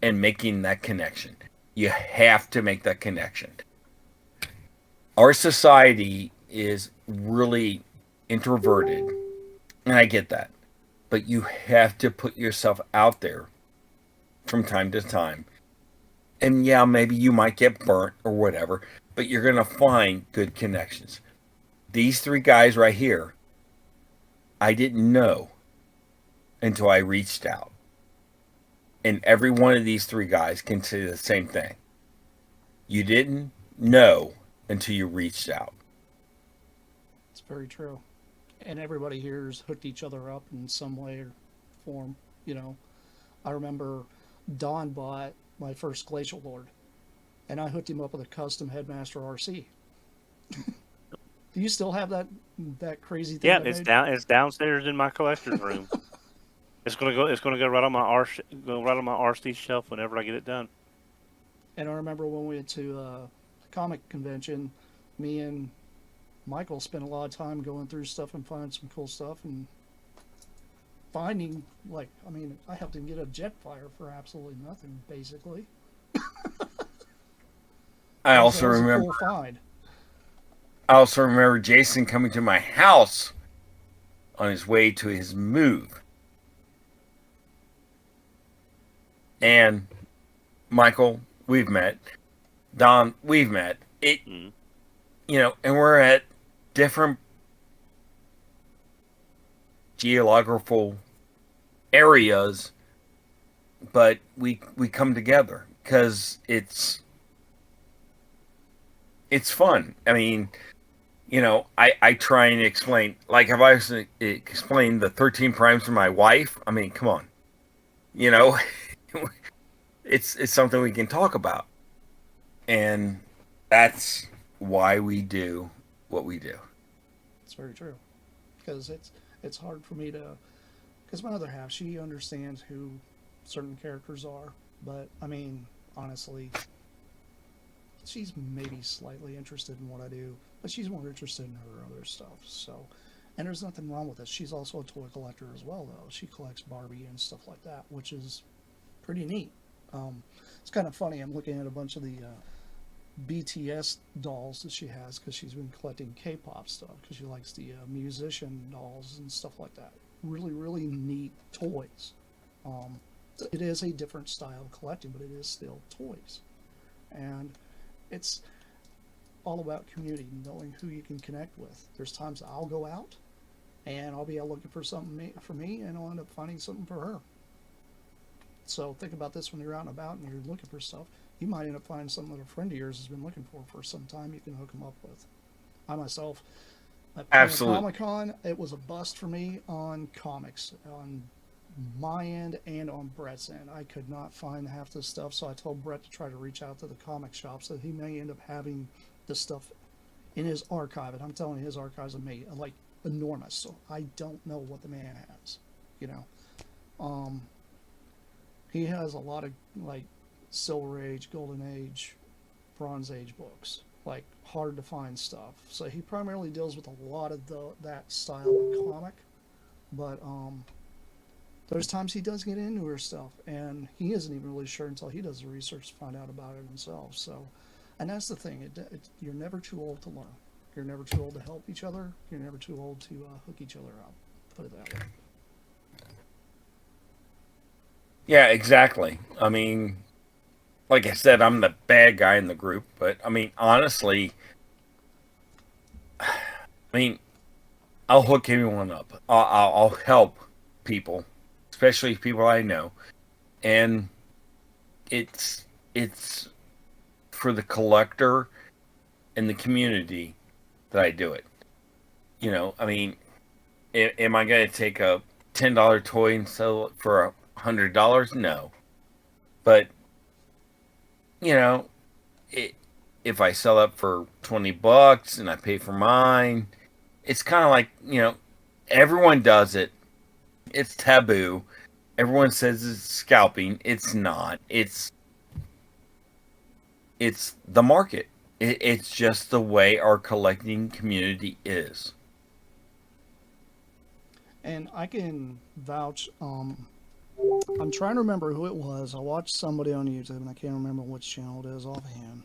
and making that connection. You have to make that connection. Our society is really introverted, and I get that. But you have to put yourself out there from time to time. And yeah, maybe you might get burnt or whatever, but you're going to find good connections. These three guys right here, I didn't know until I reached out. And every one of these three guys can say the same thing. You didn't know until you reached out. It's very true. And everybody here's hooked each other up in some way or form. You know, I remember Don bought my first Glacial Lord, and I hooked him up with a custom Headmaster RC. Do you still have that crazy thing? Yeah, I it's made? It's downstairs in my collector's room. It's gonna go right on my RC shelf whenever I get it done. And I remember when we went to a comic convention, me and Michael spent a lot of time going through stuff and finding some cool stuff and finding, like, I mean, I helped him get a Jetfire for absolutely nothing, basically. I So also that was a remember cool find. Jason coming to my house on his way to his move. And Michael, we've met. Don, we've met. Mm. And we're at different geographical areas, but we come together because it's fun. I mean, I try and explain, like if I was to explain the 13 primes to my wife, I mean, come on, it's something we can talk about, and that's why we do what we do. It's very true. Because it's hard for me to, because my other half, she understands who certain characters are, but I mean, honestly, she's maybe slightly interested in what I do, but she's more interested in her other stuff. So, and there's nothing wrong with this. She's also a toy collector as well, though. She collects Barbie and stuff like that, which is pretty neat. It's kind of funny. I'm looking at a bunch of the BTS dolls that she has because she's been collecting K-pop stuff because she likes the musician dolls and stuff like that. Really, really neat toys. It is a different style of collecting, but it is still toys. And it's all about community, knowing who you can connect with. There's times I'll go out and I'll be out looking for something for me, and I'll end up finding something for her. So think about this when you're out and about and you're looking for stuff. You might end up finding something that a friend of yours has been looking for some time. You can hook them up with. I myself, at Absolutely. Comic-Con, it was a bust for me on comics, on my end and on Brett's end. I could not find half this stuff, so I told Brett to try to reach out to the comic shops that he may end up having this stuff in his archive, and I'm telling you, his archives are like enormous. So I don't know what the man has. You know, um, he has a lot of like Silver Age, Golden Age, Bronze Age books, like hard to find stuff. So he primarily deals with a lot of that style of comic, but there's times he does get into her stuff, and he isn't even really sure until he does the research to find out about it himself. So, and that's the thing, you're never too old to learn. You're never too old to help each other. You're never too old to hook each other up. Put it that way. Yeah, exactly. I mean, like I said, I'm the bad guy in the group, but I mean, honestly, I mean, I'll hook anyone up. I'll help people, especially people I know, and it's for the collector and the community that I do it. You know, I mean, am I going to take a $10 toy and sell it for $100? No, but you know, it, if I sell it for $20 and I pay for mine, it's kind of like, you know, everyone does it. It's taboo. Everyone says it's scalping. It's not. It's the market. It's just the way our collecting community is. And I can vouch. I'm trying to remember who it was. I watched somebody on YouTube, and I can't remember which channel it is offhand.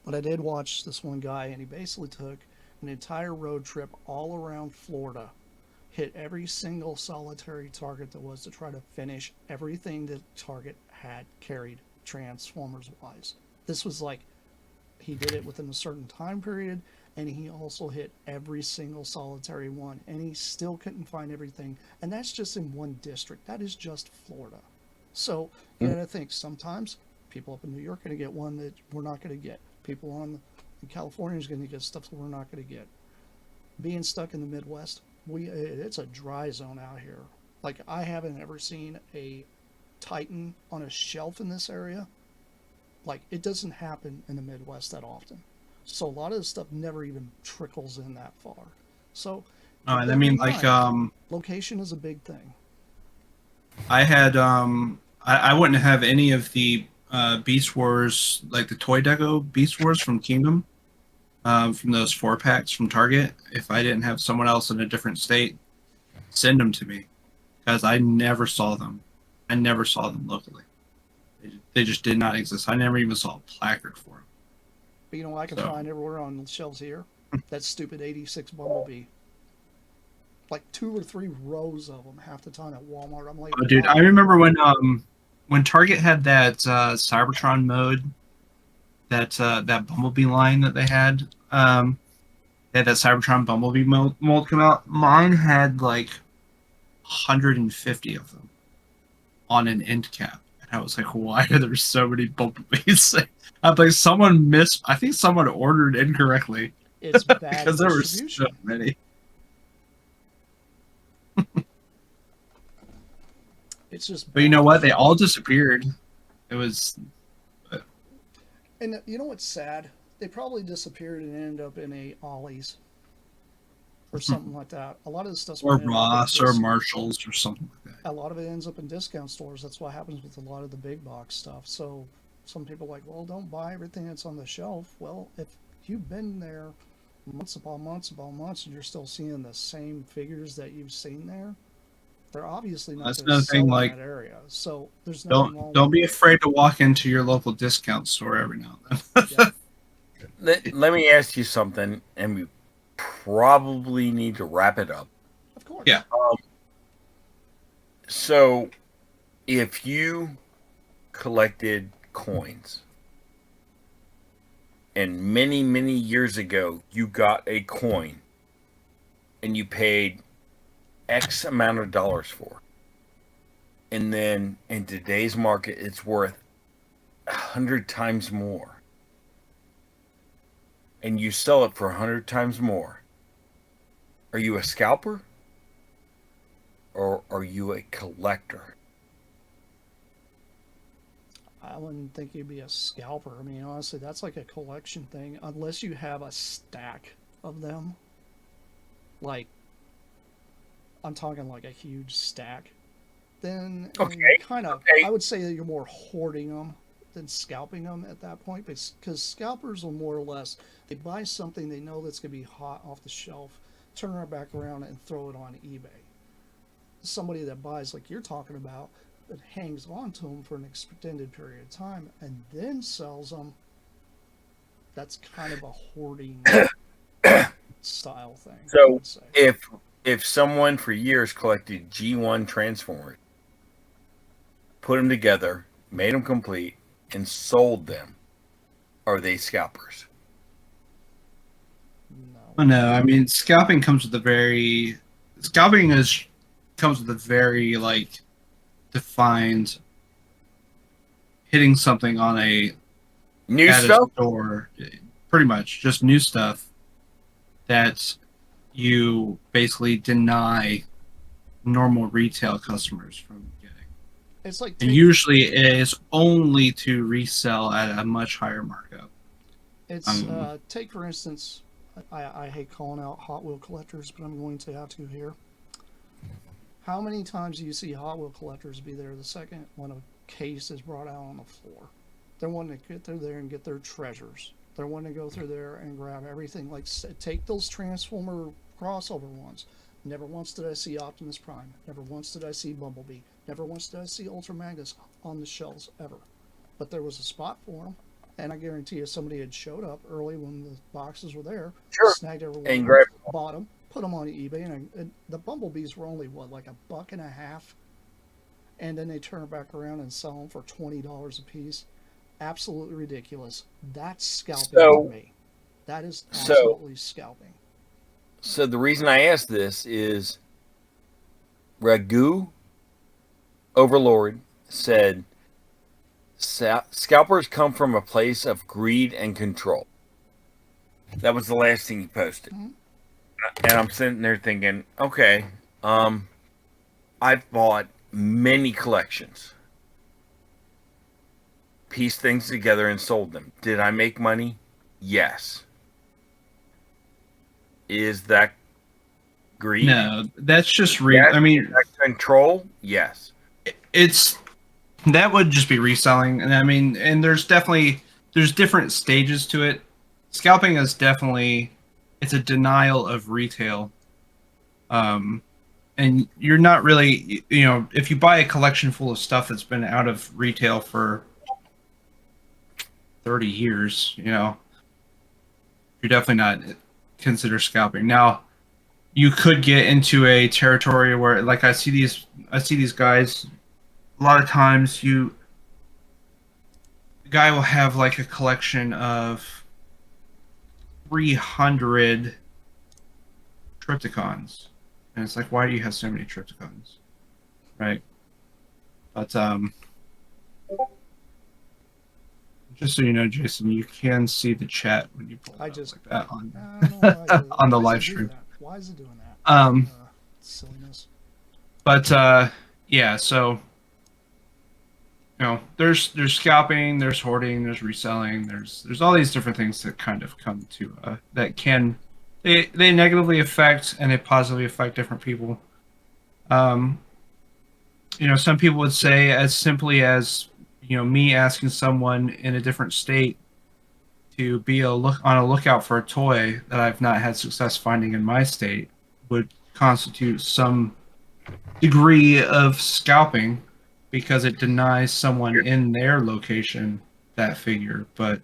But I did watch this one guy, and he basically took an entire road trip all around Florida, hit every single solitary target that was to try to finish everything that Target had carried Transformers wise. This was like he did it within a certain time period, and he also hit every single solitary one, and he still couldn't find everything. And that's just in one district. That is just Florida. So you got to think sometimes people up in New York are going to get one that we're not going to get. People in California is going to get stuff that we're not going to get. Being stuck in the Midwest, it's a dry zone out here. Like I haven't ever seen a Titan on a shelf in this area. Like it doesn't happen in the Midwest that often. So a lot of this stuff never even trickles in that far. So keep And I that mean, in like, mind. Location is a big thing. I had I wouldn't have any of the Beast Wars, like the toy deco Beast Wars from Kingdom, from those 4 packs from Target, if I didn't have someone else in a different state send them to me, because I never saw them. I never saw them locally. They just did not exist. I never even saw a placard for them. But you know what I can So, find everywhere on the shelves here? That stupid 86 Bumblebee. Like 2 or 3 rows of them half the time at Walmart. I'm like, oh, dude, I why? remember when Target had that Cybertron mode, that Bumblebee line that they had. They had that Cybertron Bumblebee mold come out. Mine had like 150 of them on an end cap. And I was like, why are there so many Bumblebees? I'm like, I think someone ordered incorrectly It's bad because there were so distribution. many. It's just But you bad know what? They all distribution. disappeared. It was, And you know what's sad? They probably disappeared and ended up in a Ollie's or something like that. A lot of this stuff's or going to end up in Ross or Marshalls or something like that. a lot of it ends up in discount stores. That's what happens with a lot of the big box stuff. So some people are like, well, don't buy everything that's on the shelf. Well, if you've been there months upon months upon months and you're still seeing the same figures that you've seen there, they're obviously not That's going to another thing. sell in Like, that area. So there's nothing don't wrong don't with be it. afraid to walk into your local discount store every now and then. Yep, Let me ask you something, and we probably need to wrap it up. of course. Yeah. So, if you collected coins, and many, many years ago you got a coin, and you paid X amount of dollars for, and then in today's market it's worth 100 times more, and you sell it for 100 times more, are you a scalper or are you a collector? I wouldn't think you'd be a scalper. I mean, honestly, that's like a collection thing, unless you have a stack of them, like I'm talking like a huge stack, then Okay. kind of, Okay. I would say that you're more hoarding them than scalping them at that point, because scalpers will more or less, they buy something they know that's going to be hot off the shelf, turn it back around and throw it on eBay. Somebody that buys, like you're talking about, that hangs on to them for an extended period of time and then sells them, that's kind of a hoarding style thing, I So would say. if someone for years collected G1 Transformers, put them together, made them complete, and sold them, are they scalpers? Oh, No. no, I mean scalping is comes with a very like defined hitting something on a New at a stuff? store, pretty much just new stuff that you basically deny normal retail customers from getting. It's like And take, usually it is only to resell at a much higher markup. it's take for instance, I hate calling out Hot Wheel collectors, but I'm going to have to here. How many times do you see Hot Wheel collectors be there the second when a case is brought out on the floor? They're wanting to get through there and get their treasures. They're wanting to go through there and grab everything. Like, take those Transformer crossover ones. Never once did I see Optimus Prime. Never once did I see Bumblebee. Never once did I see Ultra Magnus on the shelves ever. But there was a spot for them, and I guarantee you somebody had showed up early when the boxes were there, Sure. snagged every one And of them, grab bought them, put them on eBay, and the Bumblebees were only what, like $1.50, and then they turn it back around and sell them for $20 a piece. Absolutely ridiculous. That's scalping So- to me. That is so- absolutely scalping. So the reason I ask this is Ragu Overlord said scalpers come from a place of greed and control. That was the last thing he posted. Mhm. And I'm sitting there thinking, okay, I've bought many collections, pieced things together and sold them. Did I make money? Yes. Is that greed? No, that's just Yes. I mean, Is that control? Yes. it's that would just be reselling, and I mean, and there's different stages to it. Scalping is definitely it's a denial of retail, and you're not really if you buy a collection full of stuff that's been out of retail for 30 years, you're definitely not consider scalping. Now, you could get into a territory where, like, I see these guys. A lot of times, the guy will have like a collection of 300 Trypticons, and it's like, why do you have so many Trypticons, right? But just so you know, Jason, you can see the chat when you pull it I up just- like that on I don't know why on the why live does it do stream. that? Why is it doing that? Silliness. But yeah, so there's scalping, there's hoarding, there's reselling, there's all these different things that kind of come to that can they negatively affect and they positively affect different people. Some people would say as simply as me asking someone in a different state to be on a lookout for a toy that I've not had success finding in my state would constitute some degree of scalping because it denies someone in their location that figure. But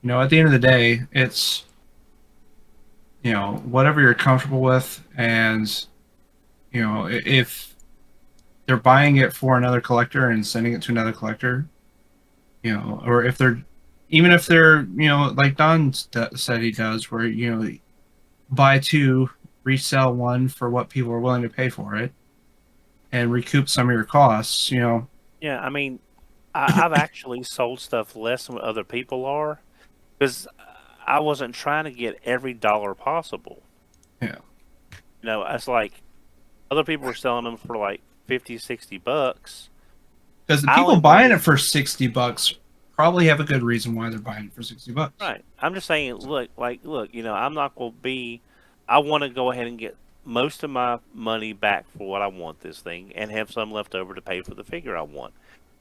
at the end of the day, it's whatever you're comfortable with, and if they're buying it for another collector and sending it to another collector, or if they're like Don said he does, where buy two, resell one for what people are willing to pay for it, and recoup some of your costs. Yeah, I mean, I've actually sold stuff less than what other people are because I wasn't trying to get every dollar possible. Yeah. It's like other people were selling them for like $50, $60. Because the I people only buying wanted- it for $60 probably have a good reason why they're buying it for $60. Right. I'm just saying, look, I'm not going to be. I want to go ahead and get most of my money back for what I want this thing, and have some left over to pay for the figure I want.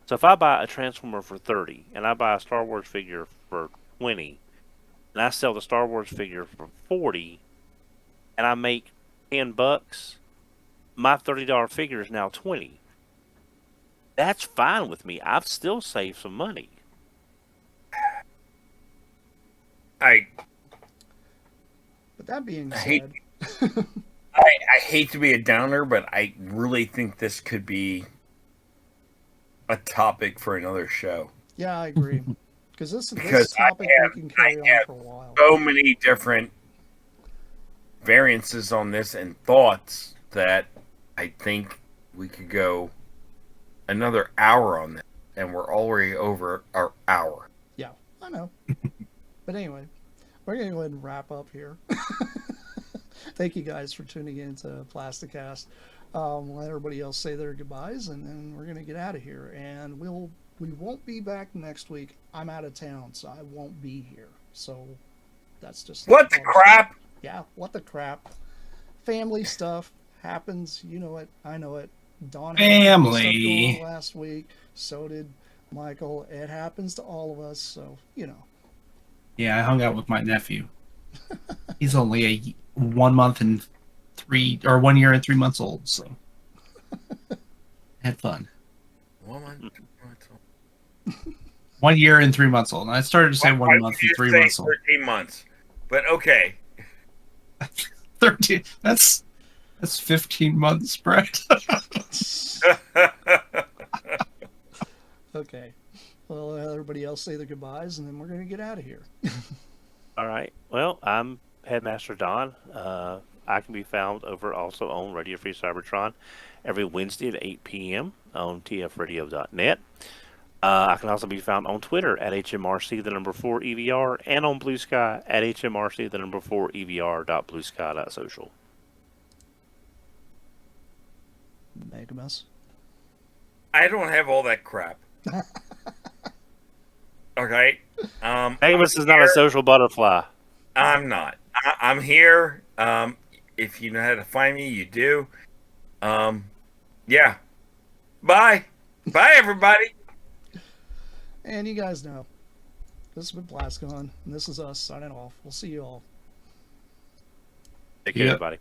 So if I buy a Transformer for 30, and I buy a Star Wars figure for 20, and I sell the Star Wars figure for 40, and I make $10, my $30 figure is now 20. That's fine with me. I've still saved some money. I But that being I hate- said, I hate to be a downer, but I really think this could be a topic for another show. yeah, I agree. This Because topic we can carry on have for a while. So many different variances on this and thoughts that I think we could go another hour on this, and we're already over our hour. Yeah, I know. But anyway, we're going to go ahead and wrap up here. Thank you guys for tuning in to Plasticast. Let everybody else say their goodbyes, and then we're going to get out of here. And we won't be back next week. I'm out of town, so I won't be here. So that's just What the crap? Yeah, what the crap? Family stuff happens. You know it. I know it. Dawn had Family. stuff going on last week. So did Michael. It happens to all of us. So you know. Yeah, I hung out with my nephew. He's only 1 month and 1 year and 3 months old, so had fun. 1 year and 3 months old. And I started to say Why 1 would month you and 3 say months old. 13 months. But okay. 13. That's 15 months, Brett. Okay. Well, let everybody else say their goodbyes, and then we're going to get out of here. All right. Well, I'm Headmaster Don. I can be found over also on Radio Free Cybertron every Wednesday at 8 p.m. on tfradio.net. I can also be found on Twitter at HMRC, the number 4 EVR, and on Blue Sky at HMRC, the number 4 EVR.bluesky.social. Megamus. I don't have all that crap. Okay. Megamus is not a social butterfly. I'm not. I'm here. If you know how to find me, you do. Yeah. Bye. Bye, everybody. And you guys know, this has been Blascon, and this is us signing off. We'll see you all. Take care, Yep. everybody.